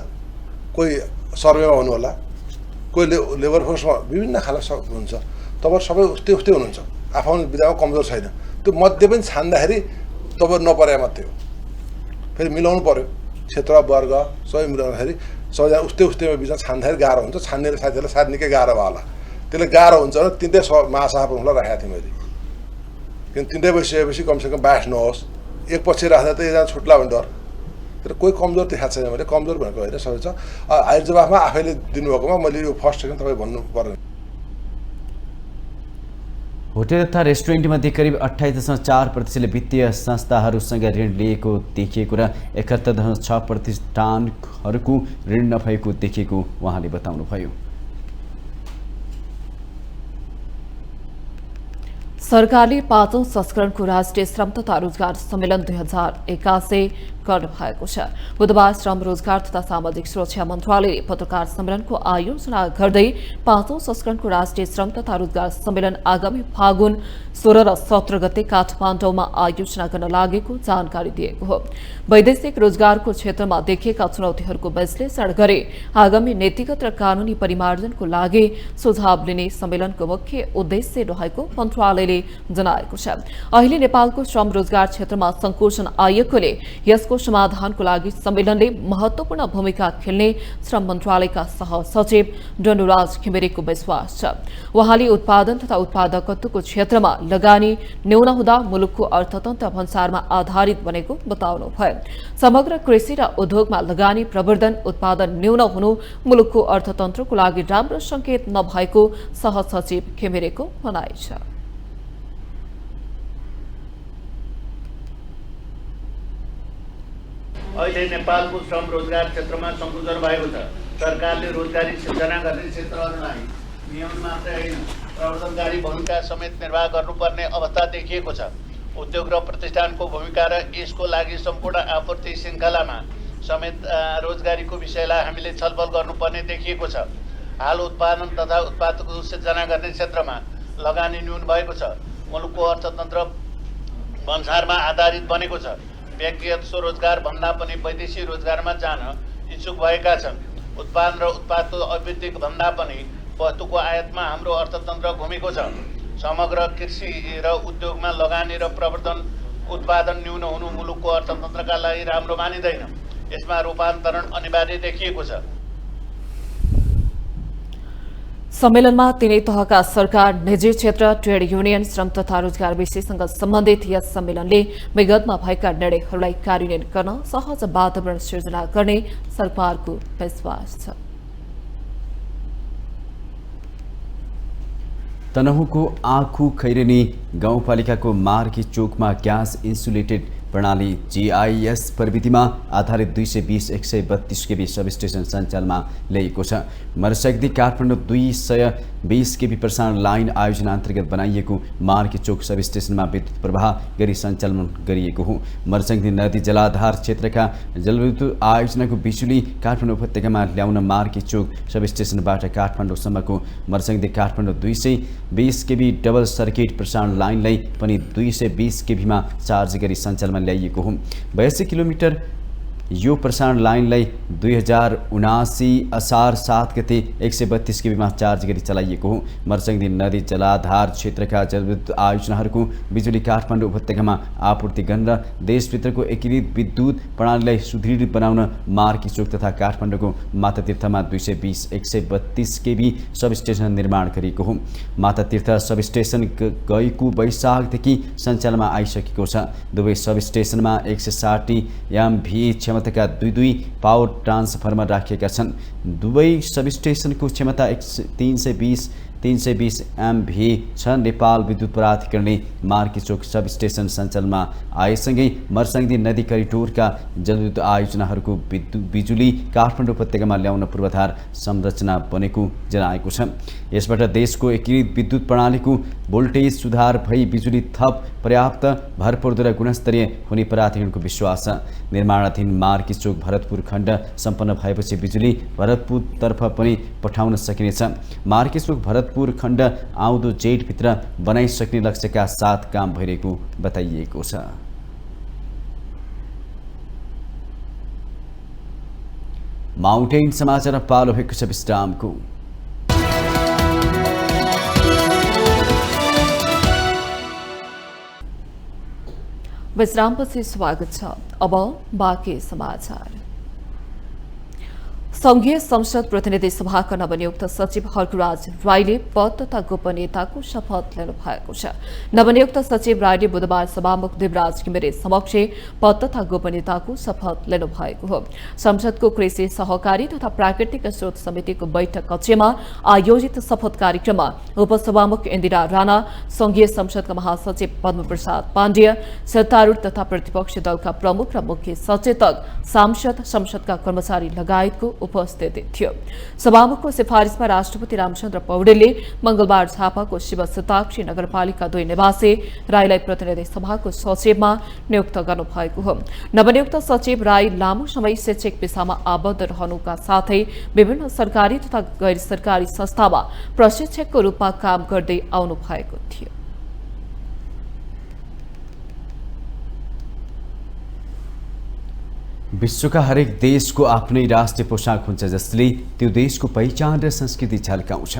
कोही सर्वेमा हुनुहोला, कोही लेबर फोर्समा विभिन्न खालको हुनुहुन्छ। तपाईँ सबै उस्तै हुनुहुन्छ, आफ्नो विधामा कमजोर छैन। त्यो मध्ये पनि छान्दाखेरि तपाईँ नपरे मात्रै हो। फेरि मिलाउनु पर्यो, क्षेत्र वर्ग सबै मिलाउँदाखेरि सबैजना उस्तैमा बिचमा छान्दाखेरि गाह्रो हुन्छ। छान्नेले साथीहरूलाई सायद निकै गाह्रो भयो होला। त्यसले गाह्रो हुन्छ भने तिनटै महासभापतिलाई राखेको थिएँ मैले, किन तिनटै बसिसकेपछि कमसेकम बास नहोस्। एक पछि राख्दा त एकजना छुट्ला भने डर। तर कोही कमजोर देखाएको छैन, मैले कमजोर भनेको होइन, सबै छ। हायर जवाफमा आफैले दिनुभएकोमा मैले यो फर्स्ट सेकेन्ड तपाईँ भन्नु पर्ने। होटल तथा रेस्टुरेन्टमध्ये करिब 28.4% वित्तीय संस्थाहरूसँग ऋण लिएको देखिएको र 71.6% प्रतिष्ठानहरूको ऋण नभएको देखिएको उहाँले बताउनुभयो। सरकारले 5औं संस्करणको राष्ट्रिय श्रम तथा रोजगार सम्मेलन 2081 गर्नु भएको छ। बुधबार श्रम रोजगार तथा सामाजिक सुरक्षा मन्त्रालयले पत्रकार सम्मेलनको आयोजना गर्दै 5औं संस्करणको राष्ट्रिय श्रम तथा रोजगार सम्मेलन आगामी फागुन 16 र 17 गते काठमाडौँमा आयोजना गर्न लागेको जानकारी दिएको हो। वैदेशिक रोजगारको क्षेत्रमा देखिएका चुनौतीहरूको विश्लेषण गरी आगामी नीतिगत र कानूनी परिमार्जनको लागि सुझाव लिने सम्मेलनको मुख्य उद्देश्य रहेको मन्त्रालयले जनाएको छ। अहिले नेपालको श्रम रोजगार क्षेत्रमा संकोचन आएकोले यसको समाधानको लागि सम्मेलनले महत्वपूर्ण भूमिका खेल्ने श्रम मन्त्रालयका सहसचिव डन्डुराज घिमिरेको विश्वास छ। उहाँले उत्पादन तथा उत्पादकत्वको क्षेत्रमा लगानी न्यून हुँदा मुलुकको अर्थतन्त्र भन्सारमा आधारित बनेको बताउनुभयो। समग्र कृषि र उद्योगमा लगानी प्रवर्धन उत्पादन न्यून हुनु मुलुकको अर्थतन्त्रको लागि राम्रो संकेत नभएको सहसचिव घिमिरेको भनाइ छ। अहिले नेपालको श्रम रोजगार क्षेत्रमा संकुचन भएको छ। सरकारले रोजगारी सिर्जना गर्ने क्षेत्रहरूलाई नियमन मात्रै होइन प्रवर्धनकारी भूमिका समेत निर्वाह गर्नुपर्ने अवस्था देखिएको छ। उद्योग र प्रतिष्ठानको भूमिका र यसको लागि सम्पूर्ण आपूर्ति श्रृङ्खलामा समेत रोजगारीको विषयलाई हामीले छलफल गर्नुपर्ने देखिएको छ। हाल उत्पादन तथा उत्पादकको सिर्जना गर्ने क्षेत्रमा लगानी न्यून भएको छ। मुलुकको अर्थतन्त्र भन्सारमा आधारित बनेको छ। व्यक्तिगत स्वरोजगार भन्दा पनि वैदेशिक रोजगारमा जान इच्छुक भएका छन्। उत्पादन र उत्पादको अभिवृद्धि भन्दा पनि वस्तुको आयातमा हाम्रो अर्थतन्त्र घुमेको छ। समग्र कृषि र उद्योगमा लगानी र प्रवर्धन उत्पादन न्यून हुनु मुलुकको अर्थतन्त्रका लागि राम्रो मानिँदैन। यसमा रूपान्तरण अनिवार्य देखिएको छ। सम्मेलनमा तीनै तहका सरकार, निजी क्षेत्र, ट्रेड युनियन, श्रम तथा रोजगार विषयसँग सम्बन्धित यस सम्मेलनले विगतमा भएका निर्णयहरूलाई कार्यान्वयन गर्न सहज वातावरण सिर्जना गर्ने सरकारको विश्वास छ। तनहुको आँखु खैरेनी गाउँपालिकाको मार्की चोकमा ग्यास इन्सुलेटेड प्रणाली GIS प्रविधिमा आधारित 220/132 केबी सबस्टेसन सञ्चालनमा ल्याइएको छ। मरसक्दी काठमाडौँ 220 केबी प्रसारण लाइन आयोजना अन्तर्गत बनाइएको मार्की चोक सबस्टेसनमा विद्युत प्रवाह गरी सञ्चालन गरिएको हो। मरसक्दी नदी जलाधार क्षेत्रका जलविद्युत आयोजनाको बिजुली काठमाडौँ उपत्यकामा ल्याउन मार्की चोक सबस्टेसनबाट काठमाडौँसम्मको मरसक्दी काठमाडौँ 220 केबी डबल सर्किट प्रसारण लाइनलाई पनि 220 केबीमा चार्ज गरी सञ्चालनमा ल्याइएको हो। 82 किलोमिटर यो प्रसारण लाइनलाई 2079 असार 7 गते 132 केबीमा चार्ज गरी चलाइएको हो। मरसक्दी नदी जलाधार क्षेत्रका जलविद्युत आयोजनाहरूको बिजुली काठमाडौँ उपत्यकामा आपूर्ति गर्न र देशभित्रको एकीकृत विद्युत प्रणालीलाई सुदृढ बनाउन मार्की चोक तथा काठमाडौँको मातातीर्थमा 220/132 केबी सबस्टेसन निर्माण गरिएको हो। मातातीर्थ सबस्टेसन गएको वैशाखदेखि सञ्चालनमा आइसकेको छ। दुवै सबस्टेसनमा 160 MVA क्षमताका दुई पावर ट्रान्सफर्मर राखिएका छन्। दुवै सबस्टेसनको क्षमता 320 MVA छ। नेपाल विद्युत प्राधिकरणले मार्की चोक सबस्टेसन सञ्चालनमा आएसँगै मरसक्दी नदी करिडोरका जलविद्युत आयोजनाहरूको बिजुली काठमाडौँ उपत्यकामा ल्याउन पूर्वाधार संरचना बनेको जनाएको छ। यसबाट देशको एकीकृत विद्युत प्रणालीको भोल्टेज सुधार भई बिजुली थप पर्याप्त भरपर्दो र गुणस्तरीय हुने प्राधिकरणको विश्वास छ। निर्माणाधीन मार्की चोक भरतपुर खण्ड सम्पन्न भएपछि बिजुली भरतपुरतर्फ पनि पठाउन सकिनेछ। मार्की चोक भरतपुर खण्ड आउँदो जेठभित्र बनाइसक्ने लक्ष्यका साथ काम भइरहेको बताइएको छ। माउन्टेन समाचार पालो भएको छ विश्रामको। विश्रामपछि स्वागत छ। अब बाँकी समाचार। संघीय संसद प्रतिनिधि सभाका नवनियुक्त सचिव हर्कराज राईले पद तथा गोपनीयताको शपथ लिनु भएको छ। नवनियुक्त सचिव राईले बुधबार सभामुख देवराज घिमिरे समक्ष पद तथा गोपनीयताको शपथ लिनु भएको हो। संसदको कृषि सहकारी तथा प्राकृतिक स्रोत समितिको बैठक कक्षमा आयोजित शपथ कार्यक्रममा उपसभामुख इन्दिरा राणा, संघीय संसदका महासचिव पद्मप्रसाद पाण्डेय, सत्तारूढ तथा प्रतिपक्षी दलका प्रमुख र मुख्य सचेतक, सांसद, संसदका कर्मचारी लगायतको उपस्थिति थियो। सभामुखको सिफारिसमा राष्ट्रपति रामचन्द्र पौडेलले मंगलबार झापाको शिव शताक्षी नगरपालिका 2 निवासी राईलाई प्रतिनिधि सभाको सचिवमा नियुक्त गर्नुभएको हो। नवनियुक्त सचिव राई लामो समय शैक्षिक पेशामा आबद्ध रहनुका साथै विभिन्न सरकारी तथा गैर सरकारी संस्थामा प्रशिक्षकको रूपमा काम गर्दै आउनु भएको थियो। विश्वका हरेक देशको आफ्नै राष्ट्रिय पोशाक हुन्छ जसले त्यो देशको पहिचान र संस्कृति झल्काउँछ।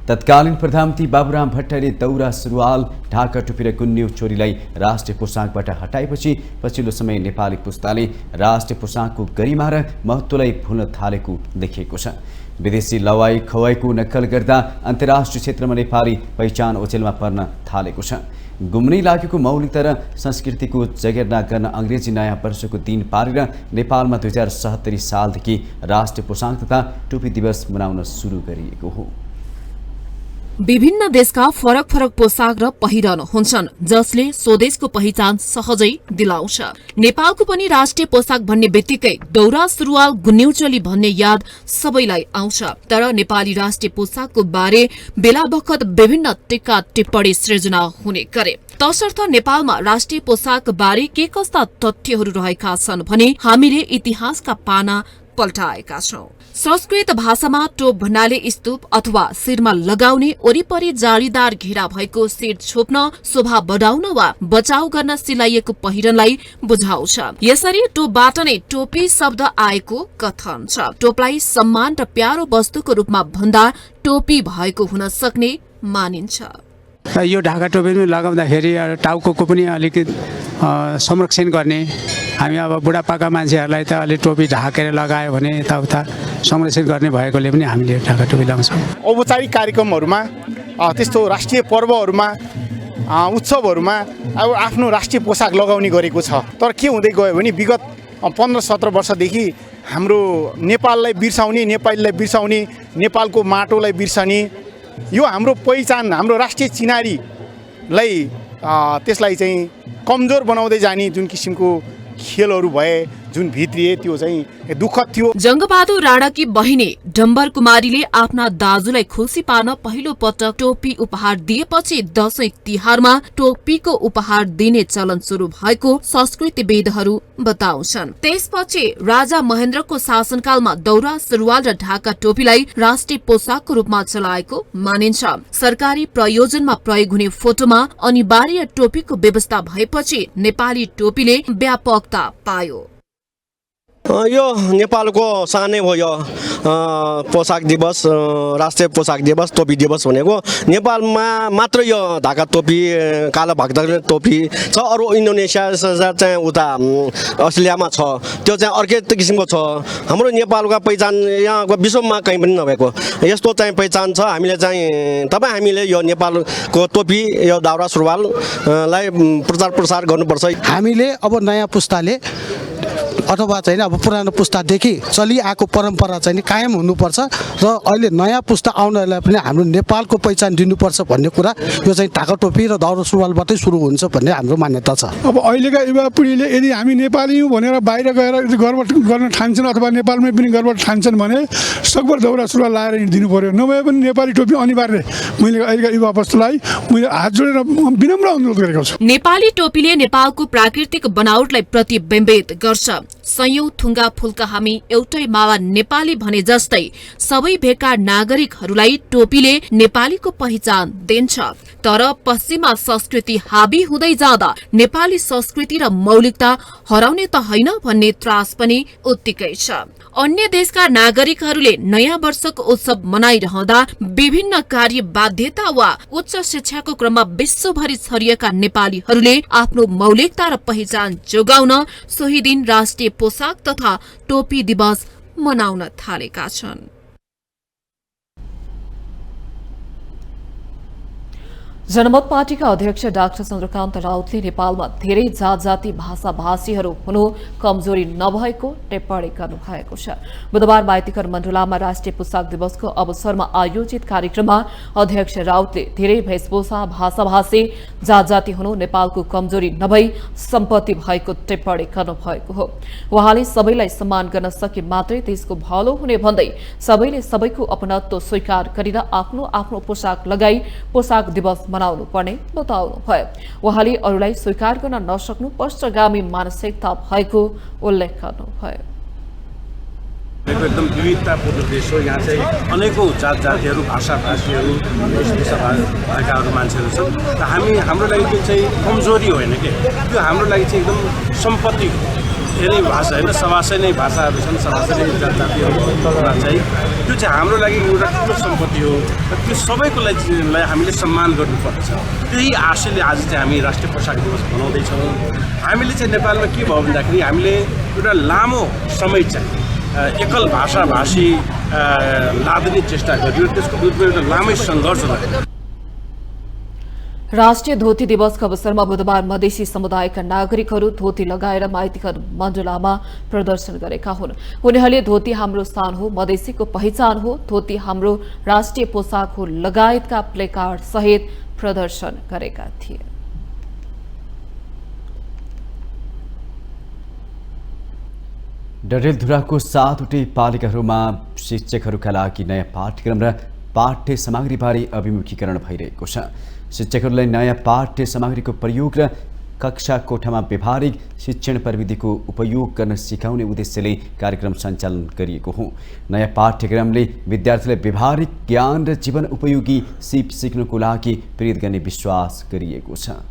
तत्कालीन प्रधानमन्त्री बाबुराम भट्टराईले दौरा सुरुवाल, ढाका टोपी र गुन्यु चोरीलाई राष्ट्रिय पोशाकबाट हटाएपछि पछिल्लो समय नेपाली पुस्ताले राष्ट्रिय पोशाकको गरिमा र महत्त्वलाई भुल्न थालेको देखिएको छ। विदेशी लवाई खवाईको नक्कल गर्दा अन्तर्राष्ट्रिय क्षेत्रमा नेपाली पहिचान ओझेलमा पर्न थालेको छ। गुम्नै लागेको मौलिकता र संस्कृतिको जगेर्ना गर्न अंग्रेजी नयाँ वर्षको दिन पारेर नेपालमा 2077 सालदेखि राष्ट्रिय पोशाक तथा टोपी दिवस मनाउन सुरु गरिएको हो। विभिन्न देशका फरक फरक पोसाक र पहिरन हुन्छन् जसले स्वदेशको पहिचान सहजै दिलाउँछ। नेपालको पनि राष्ट्रिय पोसाक भन्ने बित्तिकै दौरा सुरुवाल गुन्यौचोली भन्ने याद सबैलाई आउँछ। तर नेपाली राष्ट्रिय पोसाकको बारे बेला बखत विभिन्न टीका टिप्पणी सृजना हुने गरे। तसर्थ नेपालमा राष्ट्रिय पोसाक बारे के कस्ता तथ्यहरू रहेका छन् भने हामीले इतिहासका पाना पल्टाएका छौं। संस्कृत भाषामा टोप भन्नाले स्तूप अथवा शिरमा लगाउने वरिपरि जालीदार घेरा भएको शिर छोप्न, शोभा बढाउन वा बचाउ गर्न सिलाइएको पहिरनलाई बुझाउँछ। यसरी टोपबाट नै टोपी शब्द आएको कथन छ। टोपलाई सम्मान र प्यारो वस्तुको रूपमा भन्दा टोपी भएको हुन सक्ने मानिन्छ। यो ढाका टोपी पनि लगाउँदाखेरि टाउको पनि अलिकति संरक्षण गर्ने, हामी अब बुढापाका मान्छेहरूलाई त अलि टोपी ढाकेर लगायो भने यताउता संरक्षण गर्ने भएकोले पनि हामीले ढाका टोपी लगाउँछौँ। औपचारिक कार्यक्रमहरूमा, त्यस्तो राष्ट्रिय पर्वहरूमा, उत्सवहरूमा अब आफ्नो राष्ट्रिय पोसाक लगाउने गरेको छ। तर के हुँदै गयो भने विगत 15-17 वर्षदेखि हाम्रो नेपाललाई बिर्साउने, नेपालीलाई बिर्साउने, नेपालको माटोलाई बिर्साउने, यो हाम्रो पहिचान, हाम्रो राष्ट्रिय चिनारीलाई त्यसलाई चाहिँ कमजोर बनाउँदै जाने जुन किसिमको खेलहरू भए, जुन भित्रिए, त्यो चाहिँ दुःखद थियो। जंगबहादुर राणाकी बहिनी डम्बर कुमारीले आफ्ना दाजुलाई खुसी पार्न पहिलो पटक टोपी उपहार दिएपछि दशैं तिहारमा टोपीको उपहार दिने चलन शुरू भएको संस्कृतिविदहरू बताउँछन्। त्यसपछि राजा महेन्द्रको शासनकालमा दौरा सुरुवाल र ढाका टोपीलाई राष्ट्रिय पोसाकको रूपमा चलाएको मानिन्छ। सरकारी प्रयोजनमा प्रयोग हुने फोटोमा अनिवार्य टोपीको व्यवस्था भएपछि नेपाली टोपीले व्यापकता पायो। यो नेपालको सानै हो। यो पोसाक दिवस, राष्ट्रिय पोसाक दिवस, टोपी दिवस भनेको नेपालमा मात्र यो ढाका टोपी, कालो भागदर टोपी छ। अरू इन्डोनेसिया चाहिँ उता अस्ट्रेलियामा छ, त्यो चाहिँ अर्कै किसिमको छ। हाम्रो नेपालको पहिचान यहाँ विश्वमा कहीँ पनि नभएको यस्तो चाहिँ पहिचान छ। हामीले चाहिँ हामीले यो नेपालको टोपी, यो दाउरा सुरुवाललाई प्रचार प्रसार गर्नुपर्छ। हामीले अब नयाँ पुस्ताले अथवा चाहिँ अब पुरानो पुस्तादेखि चलिआएको परम्परा चाहिँ कायम हुनुपर्छ र अहिले नयाँ पुस्ता आउनेहरूलाई पनि हाम्रो नेपालको पहिचान दिनुपर्छ भन्ने कुरा यो चाहिँ ढाका टोपी र दौरा सुरुवालबाटै सुरु हुन्छ भन्ने हाम्रो मान्यता छ। अब अहिलेका युवा पिँढीले यदि हामी नेपाली हौँ भनेर बाहिर गएर गर्व गर्न ठान्छन् अथवा नेपालमै पनि गर्व ठान्छन् भने सकभर दौरा सुरुवाल लाएर दिनु पर्यो। नभए पनि नेपाली टोपी अनिवार्य। मैले अहिलेका युवा वस्तुलाई मैले हात जोडेर विनम्र अनुरोध गरेको छु। नेपाली टोपीले नेपालको प्राकृतिक बनावटलाई प्रतिबिम्बित गर्छ। सयौं थुङ्गा फुलका हामी एउटै मावा नेपाली भने जस्तै सबै भेका नागरिकहरूलाई टोपीले नेपालीको पहिचान दिन्छ। तर पश्चिमा संस्कृति हाबी हुँदै जाँदा नेपाली संस्कृति र मौलिकता हराउने त होइन भन्ने त्रास पनि उत्तिकै छ। अन्य देशका नागरिकहरूले नयाँ वर्षको उत्सव मनाइरहँदा विभिन्न कार्य बाध्यता वा उच्च शिक्षाको क्रममा विश्वभरि छरिएका नेपालीहरूले आफ्नो मौलिकता र पहिचान जोगाउन सोही दिन राष्ट्रिय पोसाक तथा टोपी दिवस मनाउन थालेका छन्। जनमत पार्टीका अध्यक्ष डाक्टर चन्द्रकान्त राउतले नेपालमा धेरै जात जाति भाषा भाषीहरू हुनु कमजोरी नभएको टिप्पणी गर्नुभएको छ। बुधबार माइतीघर मण्डलामा राष्ट्रिय पोसाक दिवसको अवसरमा आयोजित कार्यक्रममा अध्यक्ष राउतले धेरै वेशभूषा भाषा भाषी जात जाति हुनु नेपालको कमजोरी नभई सम्पत्ति भएको टिप्पणी गर्नुभएको हो। उहाँले सबैलाई सम्मान गर्न सके मात्रै देशको भलो हुने भन्दै सबैले सबैको अपनत्व स्वीकार गरेर आफ्नो आफ्नो पोसाक लगाई पोसाक दिवस मनाउनु पर्ने बताउनु भयो। उहाँले अरूलाई स्वीकार गर्न नसक्नु पश्चगामी मानसिकता भएको उल्लेख गर्नुभयो। एकदम विविधतापूर्ण देश हो। यहाँ चाहिँ अनेकौं जात जातिहरू, भाषा भाषीहरू, वेशभूषा भएकाहरू मान्छेहरू छन्। र हाम्रो लागि त्यो चाहिँ कमजोरी होइन कि, त्यो हाम्रो लागि चाहिँ एकदम सम्पत्ति हो। धेरै भाषा होइन, सभासै नै भाषाहरू छन्, सभासै नै जात जातिहरू चाहिँ त्यो चाहिँ हाम्रो लागि एउटा ठुलो सम्पत्ति हो। र त्यो सबैको लागि हामीले सम्मान गर्नुपर्छ। त्यही आशयले आज चाहिँ हामी राष्ट्रिय पोसाक दिवस मनाउँदैछौँ। हामीले चाहिँ नेपालमा के भयो भन्दाखेरि हामीले एउटा लामो समय चाहिँ एकल भाषा भाषी लादने चेष्टा गरियो। त्यसको विरुद्धमा एउटा लामै सङ्घर्ष रह्यो। राष्ट्रिय धोती दिवसको अवसरमा बुधबार मधेसी समुदायका नागरिकहरू धोती लगाएर माइतीघर मण्डलामा प्रदर्शन गरेका हुन्। उनीहरूले धोती हाम्रो स्थान हो, मधेसीको पहिचान हो, धोती हाम्रो राष्ट्रिय पोसाक हो लगायतका प्लेकार्ड सहित प्रदर्शन गरेका थिए। डडेलधुराको 7वटै पालिकाहरूमा शिक्षकहरूका लागि नयाँ पाठ्यक्रम र पाठ्य सामग्रीबारे अभिमुखीकरण भइरहेको छ। शिक्षकहरूलाई नयाँ पाठ्य सामग्रीको प्रयोग र कक्षा कोठामा व्यावहारिक शिक्षण प्रविधिको उपयोग गर्न सिकाउने उद्देश्यले कार्यक्रम सञ्चालन गरिएको हो। नयाँ पाठ्यक्रमले विद्यार्थीलाई व्यावहारिक ज्ञान र जीवन उपयोगी सिप सिक्नको लागि प्रेरित गर्ने विश्वास गरिएको छ।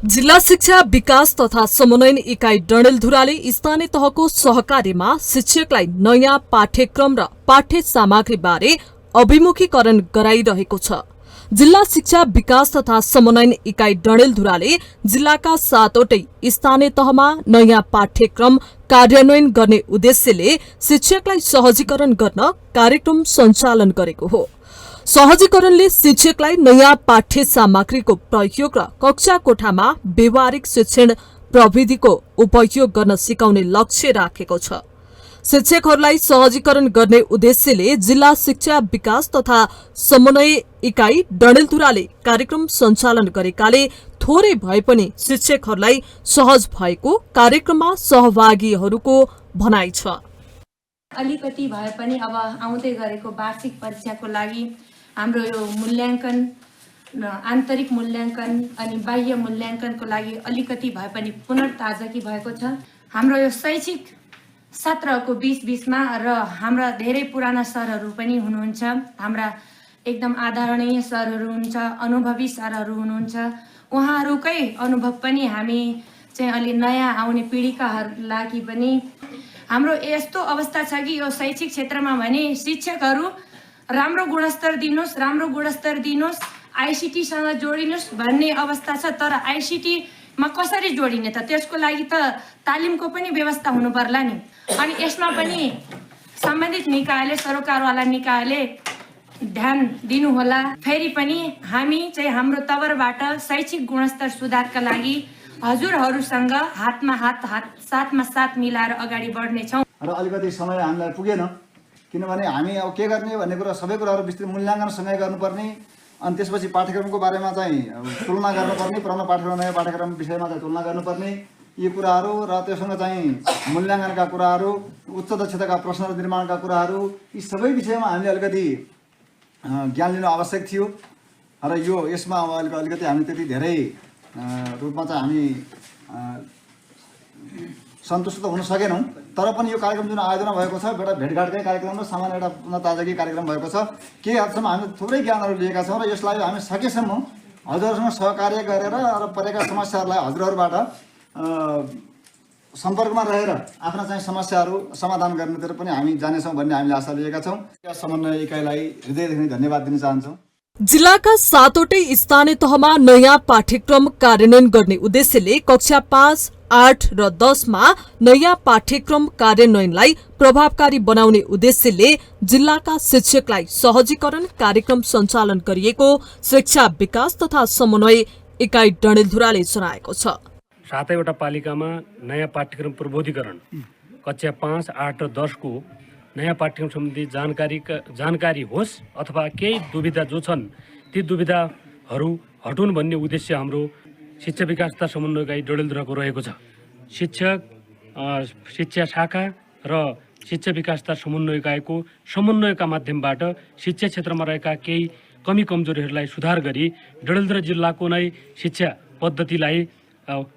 जिल्ला शिक्षा विकास तथा समन्वयन इकाइ डडेलधुराले स्थानीय तहको सहकार्यमा शिक्षकलाई नयाँ पाठ्यक्रम र पाठ्य सामग्री बारे अभिमुखीकरण गराइरहेको छ। जिल्ला शिक्षा विकास तथा समन्वयन इकाइ डडेलधुराले जिल्लाका 7वटै स्थानीय तहमा नयाँ पाठ्यक्रम कार्यान्वयन गर्ने उद्देश्यले शिक्षकलाई सहजीकरण गर्न कार्यक्रम सञ्चालन गरेको हो। सहजीकरणले शिक्षकलाई नयाँ पाठ्य सामग्रीको प्रयोग र कक्षा कोठामा व्यावहारिक शिक्षण प्रविधिको उपयोग गर्न सिकाउने लक्ष्य राखेको छ। शिक्षकहरूलाई सहजीकरण गर्ने उद्देश्यले जिल्ला शिक्षा विकास तथा समन्वय इकाइ डडेलधुराले कार्यक्रम सञ्चालन गरेकाले थोरै भए पनि शिक्षकहरूलाई सहज भएको कार्यक्रममा सहभागीहरूको भनाइ छ। अलिकति भए पनि अब आउँदै गरेको वार्षिक परीक्षाको लागि हाम्रो यो मूल्याङ्कन, आन्तरिक मूल्याङ्कन अनि बाह्य मूल्याङ्कनको लागि अलिकति भए पनि पुनर्ताजगी भएको छ। हाम्रो यो शैक्षिक सत्रको 2020मा र हाम्रा धेरै पुराना सरहरू पनि हुनुहुन्छ, हाम्रा एकदम आदरणीय सरहरू हुनुहुन्छ, अनुभवी सरहरू हुनुहुन्छ। उहाँहरूकै अनुभव पनि हामी चाहिँ अलि नयाँ आउने पिँढीकाहरू लागि पनि हाम्रो यस्तो अवस्था छ कि यो शैक्षिक क्षेत्रमा भने शिक्षकहरू राम्रो गुणस्तर दिनुहोस्, आइसिटीसँग जोडिनुहोस् भन्ने अवस्था छ। तर आइसिटीमा कसरी जोडिने त, त्यसको लागि त तालिमको पनि व्यवस्था हुनु पर्ला नि। अनि यसमा पनि सम्बन्धित निकायले, सरोकारवाला निकायले ध्यान दिनुहोला। फेरि पनि हामी चाहिँ हाम्रो तवरबाट शैक्षिक गुणस्तर सुधारका लागि हजुरहरूसँग हातमा हात साथमा साथ मिलाएर अगाडि बढ्नेछौँ। र अलिकति समय हामीलाई पुगेन, किनभने हामी अब के गर्ने भन्ने कुरा सबै कुराहरू विस्तृत मूल्याङ्कनसँगै गर्नुपर्ने, अनि त्यसपछि पाठ्यक्रमको बारेमा चाहिँ तुलना गर्नुपर्ने, पुरानो पाठ्यक्रम नयाँ पाठ्यक्रम विषयमा चाहिँ तुलना गर्नुपर्ने यी कुराहरू, र त्योसँग चाहिँ मूल्याङ्कनका कुराहरू, उच्च दक्षताका प्रश्नहरू निर्माणका कुराहरू, यी सबै विषयमा हामीले अलिकति ज्ञान लिनु आवश्यक थियो। र यसमा अलिकति हामी त्यति धेरै रूपमा चाहिँ हामी सन्तुष्ट त हुन सकेनौँ। तर पनि यो कार्यक्रम जुन आयोजना भएको छ एउटा भेटघाटकै कार्यक्रम र सामान्य एउटा पुनर्ताजगी कार्यक्रम भएको छ। केही हदसम्म हामीले थुप्रै ज्ञानहरू लिएका छौँ र यसलाई हामी सकेसम्म हजुरहरूसँग सहकार्य गरेर र परेका समस्याहरूलाई हजुरहरूबाट सम्पर्कमा रहेर आफ्ना चाहिँ समस्याहरू समाधान गर्नेतिर पनि हामी जानेछौँ भन्ने हामीले आशा लिएका छौँ। समन्वय इकाइलाई हृदयदेखि धन्यवाद दिन चाहन्छौँ। जिल्लाका 7वटै स्थानीय तहमा नयाँ पाठ्यक्रम कार्यान्वयन गर्ने उद्देश्यले कक्षा 5, 8 र 10 मा नयाँ पाठ्यक्रम कार्यान्वयनलाई प्रभावकारी बनाउने उद्देश्यले जिल्लाका शिक्षकलाई सहजीकरण कार्यक्रम सञ्चालन गरिएको शिक्षा विकास तथा समन्वय इकाइ डडेलधुराले जनाएको छ। 7वटा पालिकामा नयाँ पाठ्यक्रम प्रबोधीकरण कक्षा 5, 8 र 10 को नयाँ पाठ्यक्रम सम्बन्धी जानकारी होस् अथवा केही दुविधा जो छन् ती दुविधाहरू हटाउनु भन्ने उद्देश्य हाम्रो शिक्षा विकास तथा समन्वय इकाइ डडेलधुराको रहेको छ। शिक्षा शाखा र शिक्षा विकास तथा समन्वय इकाइको समन्वयका माध्यमबाट शिक्षा क्षेत्रमा रहेका केही कमी कमजोरीहरूलाई सुधार गरी डडेलधुरा जिल्लाको नै शिक्षा पद्धतिलाई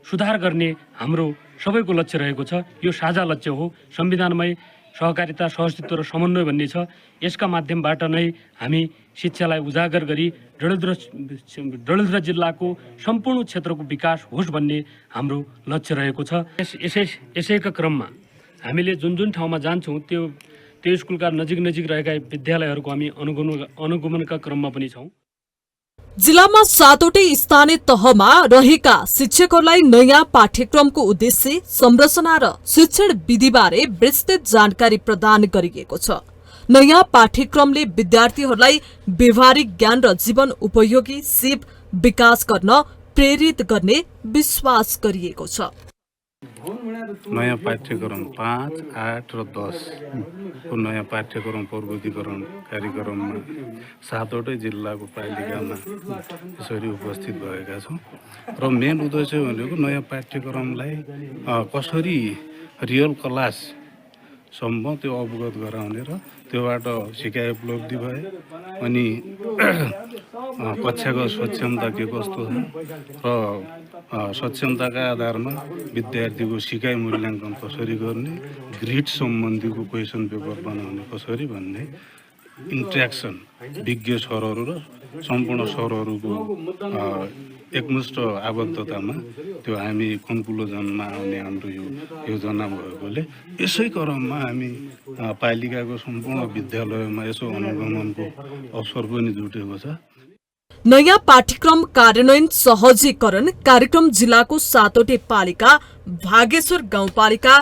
सुधार गर्ने हाम्रो सबैको लक्ष्य रहेको छ। यो साझा लक्ष्य हो। संविधानमै सहकारिता, सहअस्तित्व र समन्वय भन्ने छ। यसका माध्यमबाट नै हामी शिक्षालाई उजागर गरी डडेलधुरा जिल्लाको सम्पूर्ण क्षेत्रको विकास होस् भन्ने हाम्रो लक्ष्य रहेको छ। यसैका क्रममा हामीले जुन ठाउँमा जान्छौँ त्यो स्कुलका नजिक रहेका विद्यालयहरूको हामी अनुगमनका क्रममा पनि छौँ। जिल्लामा 7वटै स्थानीय तहमा रहेका शिक्षकहरूलाई नयाँ पाठ्यक्रमको उद्देश्य, संरचना र शिक्षण विधिबारे विस्तृत जानकारी प्रदान गरिएको छ। नयाँ पाठ्यक्रमले विद्यार्थीहरूलाई व्यावहारिक ज्ञान र जीवन उपयोगी सिप विकास गर्न प्रेरित गर्ने विश्वास गरिएको छ। नयाँ पाठ्यक्रम 5, 8 र 10 को नयाँ पाठ्यक्रम प्रबोधीकरण कार्यक्रममा 7वटै जिल्लाको पालिकामा यसरी उपस्थित भएका छौँ र मेन उद्देश्य भनेको नयाँ पाठ्यक्रमलाई कसरी रियल क्लाससम्म त्यो अवगत गराउने र त्योबाट सिकाइ उपलब्धि भए अनि कक्षाको सक्षमता के कस्तो छ र सक्षमताका आधारमा विद्यार्थीको सिकाइ मूल्याङ्कन कसरी गर्ने, ग्रिड सम्बन्धीको क्वेसन पेपर बनाउने कसरी भन्ने इन्ट्र्याक्सन विज्ञ सरहरू र सम्पूर्ण सरहरूको एकमुष्ट आबद्धतामा त्यो हामी कन्क्लुजनमा आउने हाम्रो यो योजना भएकोले यसै क्रममा हामी पालिकाको सम्पूर्ण विद्यालयमा यसो अनुगमनको अवसर पनि जुटेको छ। नयाँ पाठ्यक्रम कार्यान्वयन सहजीकरण कार्यक्रम जिल्लाको 7वटै पालिका, भागेश्वर गाउँपालिका,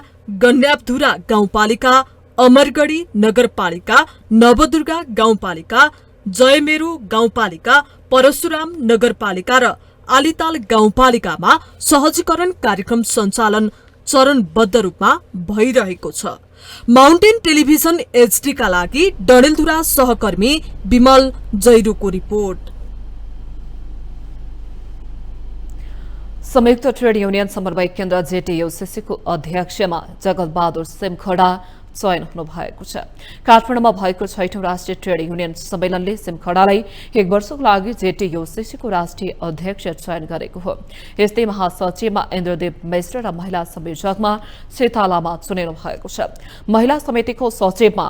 गन्यापधुरा गाउँपालिका, अमरगढी नगरपालिका, नवदुर्गा गाउँपालिका, जयमेरू गाउँपालिका, परशुराम नगरपालिका र आलिताल गाउँपालिकामा सहजीकरण कार्यक्रम सञ्चालन चरणबद्ध रूपमा भइरहेको छ। माउन्टेन टेलिभिजन HD का लागि डडेलधुरा सहकर्मी विमल जैरोको रिपोर्ट। संयुक्त ट्रेड युनियन समन्वय केन्द्र JTUCC को अध्यक्षमा जगत बहादुर सिमखडा चयन हुनुभएको छ। काठमाडौँमा भएको 6औं राष्ट्रिय ट्रेड युनियन सम्मेलनले सिमखडालाई 1 वर्षको लागि JTUCC को राष्ट्रिय अध्यक्ष चयन गरेको हो। यस्तै महासचिवमा इन्द्रदेव मिश्र र महिला संयोजकमा सीता लामा चुनिनु भएको छ। महिला समितिको सचिवमा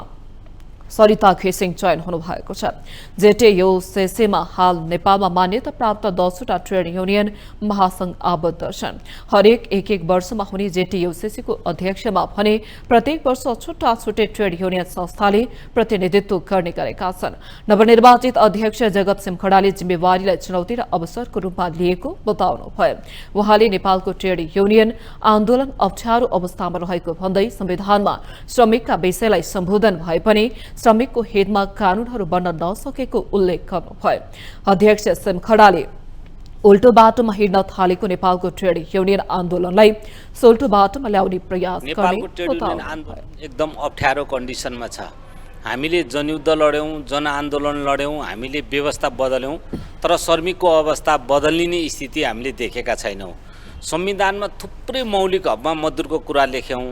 सरिता घिसिङ चयन हुनुभएको छ। JTUCC-मा हाल नेपालमा मान्यता प्राप्त 10वटा ट्रेड युनियन महासंघ आबद्ध छन्। हरेक 1 वर्षमा हुने JTUCC को अध्यक्षमा भने प्रत्येक वर्ष छुट्टा छुट्टै ट्रेड युनियन संस्थाले प्रतिनिधित्व गर्ने गरेका छन्। नवनिर्वाचित अध्यक्ष जगत सिमखडाले जिम्मेवारीलाई चुनौती र अवसरको रूपमा लिएको बताउनुभयो। उहाँले नेपालको ट्रेड युनियन आन्दोलन अप्ठ्यारो अवस्थामा रहेको भन्दै संविधानमा श्रमिकका विषयलाई सम्बोधन भए पनि श्रमिकको हितमा कानूनहरू बन्न नसकेको उल्लेख गर्नुभयो। अध्यक्ष सिमखडाले उल्टो बाटोमा हिँड्न थालेको नेपालको ट्रेड युनियन आन्दोलनलाई सोल्टो बाटोमा ल्याउने प्रयास गर्ने नेपालको ट्रेड युनियन आन्दोलन एकदम अप्ठ्यारो कन्डिसनमा छ। हामीले जनयुद्ध लड्यौं, जनआन्दोलन लड्यौं, हामीले व्यवस्था बदल्यौं, तर श्रमिकको अवस्था बदलिने स्थिति हामीले देखेका छैनौं। संविधानमा थुप्रै मौलिक हकमा मजदुरको कुरा लेख्यौं,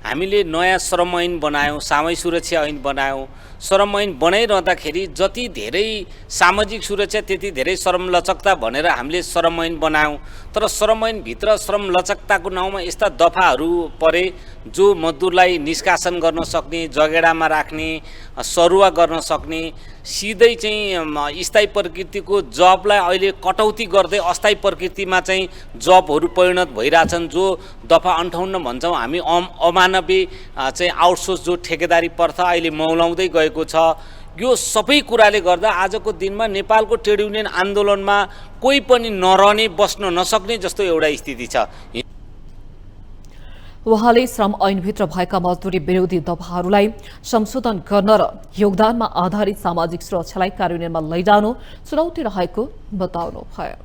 हामीले नयाँ श्रम ऐन बनायौं, सामूहिक सुरक्षा ऐन बनायौं। श्रम ऐन बनाइरहँदाखेरि जति धेरै सामाजिक सुरक्षा त्यति धेरै श्रम लचकता भनेर हामीले श्रम ऐन बनायौं। तर श्रम ऐनभित्र श्रम लचकताको नाउँमा यस्ता दफाहरू परे जो मजदुरलाई निष्कासन गर्न सक्ने, जगेडामा राख्ने, सरुवा गर्न सक्ने, सिधै चाहिँ स्थायी प्रकृतिको जबलाई अहिले कटौती गर्दै अस्थायी प्रकृतिमा चाहिँ जबहरू परिणत भइरहेछन्। जो दफा 58 भन्छौँ हामी अमानवीय चाहिँ आउटसोर्स जो ठेकेदारी प्रथा अहिले मौलाउँदै गएको छ। यो सबै कुराले गर्दा आजको दिनमा नेपालको ट्रेड युनियन आन्दोलनमा कोही पनि नरहने, बस्न नसक्ने जस्तो एउटा स्थिति छ। उहाँले श्रम ऐनभित्र भएका मजदुरी विरोधी दफाहरूलाई संशोधन गर्न र योगदानमा आधारित सामाजिक सुरक्षालाई कार्यान्वयनमा लैजानु चुनौती रहेको बताउनुभयो।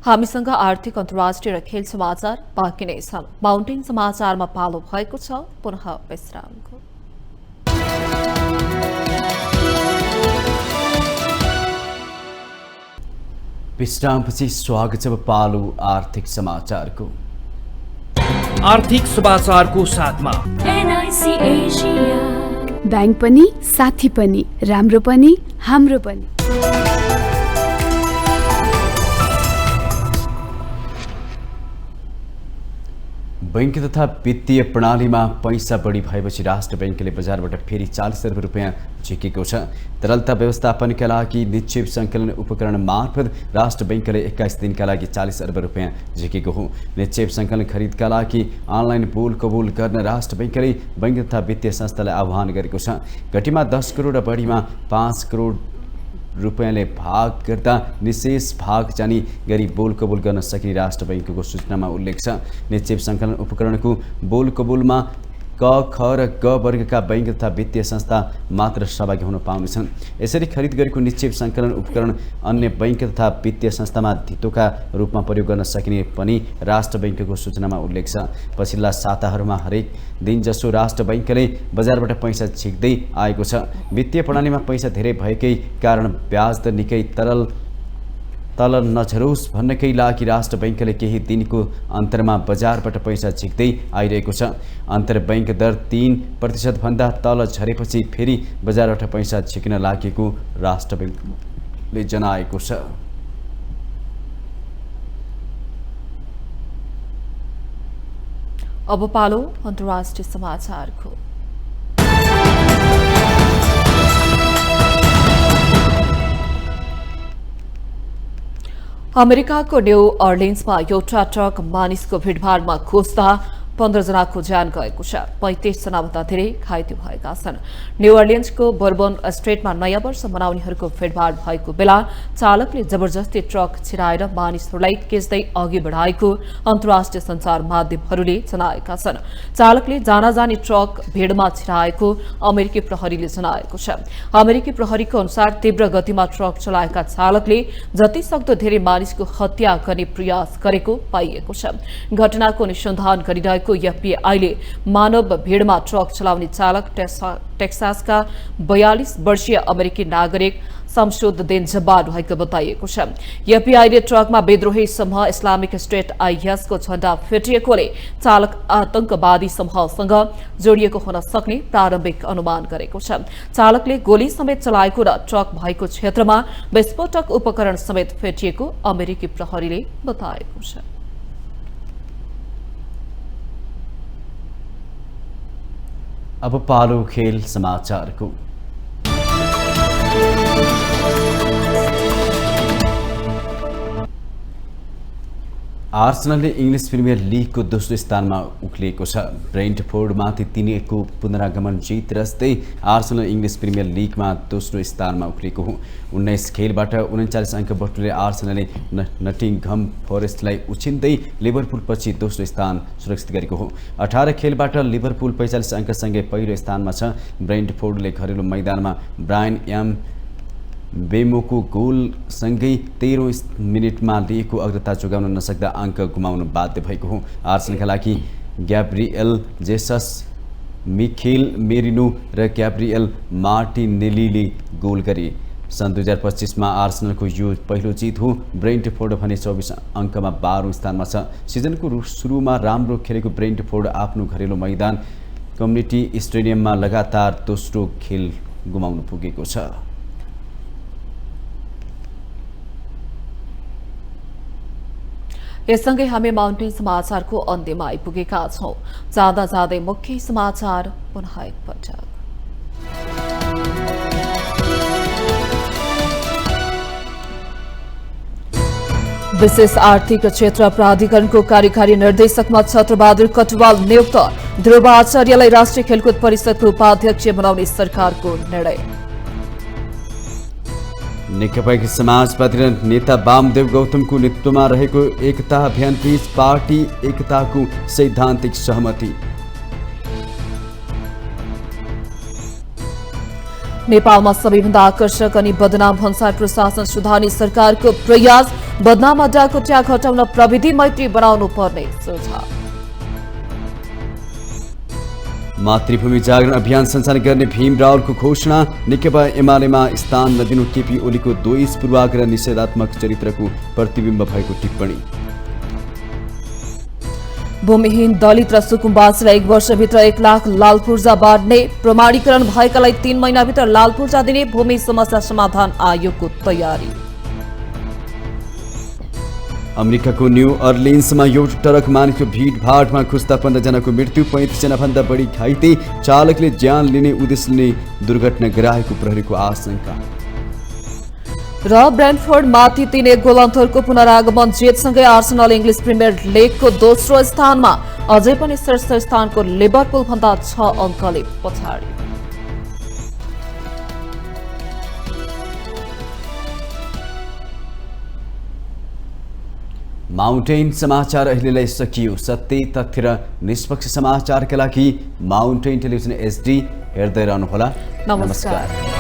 हामीसँग आर्थिक अन्तर्राष्ट्रिय र खेल समाचार बाँकी नै छन्। माउन्टेन समाचारमा पालो भएको छ पुनः विश्रामको। विश्रामपछि स्वागत छ पालो आर्थिक समाचारको। आर्थिक समाचारको साथमा NIC एशिया बैंक पनि साथी पनि राम्रो पनि हाम्रो पनि। बैंक तथा वित्तीय प्रणालीमा पैसा बढी भएपछि राष्ट्र बैंकले बजारबाट फेरि 40 अर्ब रुपियाँ झिकेको छ। तरलता व्यवस्थापनका लागि निक्षेप सङ्कलन उपकरण मार्फत राष्ट्र बैंकले 21 दिनका लागि 40 अर्ब रुपियाँ झिकेको हो। निक्षेप सङ्कलन खरिदका लागि अनलाइन बोल कबुल गर्न राष्ट्र बैंकले बैंक तथा वित्तीय संस्थालाई आह्वान गरेको छ। घटीमा 10 करोड र बढीमा 5 करोड रुपियाँले भाग गर्दा निशेष भाग जाने गरी बोल कबुल गर्न सकिने राष्ट्र बैंकको सूचनामा उल्लेख छ। निक्षेप सङ्कलन उपकरणको बोल कबुलमा क, ख र ग वर्गका बैंक तथा वित्तीय संस्था मात्र सहभागी हुन पाउनेछन्। यसरी खरिद गरेको निक्षेप सङ्कलन उपकरण अन्य बैंक तथा वित्तीय संस्थामा धितोका रूपमा प्रयोग गर्न सकिने पनि राष्ट्र बैंकको सूचनामा उल्लेख छ। पछिल्ला साताहरूमा हरेक दिन जसो राष्ट्र बैंकले बजारबाट पैसा झिक्दै आएको छ। वित्तीय प्रणालीमा पैसा धेरै भएकै कारण ब्याज दर निकै तरल तल नझरोस् भन्नकै लागि राष्ट्र बैंकले केही दिनको अन्तरमा बजारबाट पैसा झिक्दै आइरहेको छ। अन्तर्बैङ्क दर 3% भन्दा तल झरेपछि फेरि बजारबाट पैसा झिक्न लागेको राष्ट्र बैंकले जनाएको छ। अब पालो अन्तर्राष्ट्रिय समाचारको। अमेरिकाको न्यू अर्लिन्समा एउटा ट्रक मानिसको भिडभाडमा खोज्दा 15 जनाको ज्यान गएको छ। 35 जनाभन्दा धेरै घाइते भएका छन्। न्यू अर्लिन्सको बर्बन स्ट्रेटमा नयाँ वर्ष मनाउनेहरूको भिडभाड भएको बेला चालकले जबरजस्ती ट्रक छिराएर मानिसहरूलाई केच्दै अघि बढाएको अन्तर्राष्ट्रिय सञ्चार माध्यमहरूले जनाएका छन्। चालकले जानाजानी ट्रक भिडमा छिराएको अमेरिकी प्रहरीले जनाएको छ। अमेरिकी प्रहरीको अनुसार तीव्र गतिमा ट्रक चलाएका चालकले जतिसक्दो धेरै मानिसको हत्या गर्ने प्रयास गरेको पाइएको छ। घटनाको अनुसन्धान गरिरहेको एफबीआईले मानव भीड़मा ट्रक चलाउने चालक टेक्सासका 42 वर्षीय अमेरिकी नागरिक शमसुद्दीन जब्बार रहेको बताइएको छ। एफबीआईले ट्रकमा विद्रोही समूह इस्लामिक स्टेट आईएसको झण्डा फेटिएकोले चालक आतंकवादी समूहसँग जोडिएको हुन सक्ने प्रारम्भिक अनुमान गरेको छ। चालकले गोली समेत चलाएको र ट्रक भएको क्षेत्रमा विस्फोटक उपकरण समेत फेटिएको अमेरिकी प्रहरीले बताएको छ। अब पालो खेल समाचारको। आर्सेनलले इंग्लिश प्रिमियर लीगको दोस्रो स्थानमा उक्लिएको छ। ब्रेन्टफोर्डमाथि 3-1 को पुनरागमन जित रच्दै आर्सेनल इंग्लिश प्रिमियर लीगमा दोस्रो स्थानमा उक्लिएको हो। 19 खेलबाट 39 अङ्क बटुले आर्सेनलले नटिङहम फरेस्टलाई उछिन्दै लिभरपुल पछि दोस्रो स्थान सुरक्षित गरेको हो। 18 खेलबाट लिभरपुल 45 अङ्कसँगै पहिलो स्थानमा छ। ब्रेन्टफोर्डले घरेलु मैदानमा ब्रायन एम बेमोको गोलसँगै 13औं मिनेटमा लिएको अग्रता जोगाउन नसक्दा अङ्क गुमाउन बाध्य भएको हो। आर्सेनलका लागि ग्याब्रिएल जेसस, मिखेल मेरिनो र ग्याब्रिएल मार्टिनेलीले गोल गरे। सन् 2025 मा आर्सेनलको यो पहिलो जित हो। ब्रेन्टफोर्ड भने 24 अङ्कमा 12औं स्थानमा छ। सिजनको सुरुमा राम्रो खेलेको ब्रेन्टफोर्ड आफ्नो घरेलु मैदान कम्युनिटी स्टेडियममा लगातार दोस्रो खेल गुमाउन पुगेको छ। यससँगै हामी माउन्टेन समाचारको अन्त्यमा आइपुगेका छौं। जाँदा जाँदै मुख्य समाचार पुनः एकपटक। विशेष आर्थिक क्षेत्र प्राधिकरणको कार्यकारी निर्देशकमा छत्रबहादुर कटुवाल नियुक्त। ध्रुव आचार्यलाई राष्ट्रिय खेलकुद परिषदको उपाध्यक्ष बनाउने सरकारको निर्णय। नेकपा समाजवादी नेता वामदेव गौतमको नेतृत्वमा रहेको एकता अभियानबीच पार्टी एकताको सैद्धान्तिक सहमति। नेपालमा सबैभन्दा आकर्षक अनि बदनाम भन्सार प्रशासन सुधार्ने सरकारको प्रयास। बदनाम अड्डाको ट्याग हटाउन प्रविधि मैत्री बनाउनु पर्ने सुझाव। मातृभूमि जागरण अभियान सञ्चालन गर्ने भीम रावलको घोषणा। नेकपा एमालेमा स्थान नदिनु केपी ओलीको द्वेष पूर्वाग्रह निषेधात्मक चरित्रको प्रतिबिम्ब भएको टिप्पणी। भूमिहीन दलित र सुकुम्बासीलाई 1 वर्षभित्र 1 लाख लाल पूर्जा बाँड्ने। प्रमाणीकरण भएकालाई 3 महिनाभित्र लाल पूर्जा दिने भूमि समस्या समाधान आयोगको तयारी। अमेरिकाको न्यू अर्लिन्समा एउटा ट्रक मानिसको भिडभाडमा खुस्दा 15 जनाको मृत्यु, 35 जनाभन्दा बढी घाइते। चालकले ज्यान लिने उद्देश्यले दुर्घटना गराएको प्रहरीको आशंका। र ब्रेन्टफोर्डमाथि 3-1 गोल अन्तरको पुनरागमन जितसँगै आर्सेनल इंग्लिश प्रिमियर लीगको दोस्रो स्थानमा। अझै पनि शीर्ष स्थानको लिभरपुल भन्दा 6 अङ्कले पछाडि। माउन्टेन समाचार अहिलेलाई सकियो। सत्य, तथ्य र निष्पक्ष समाचारका लागि माउन्टेन टेलिभिजन HD हेर्दै रहनुहोला। नमस्कार।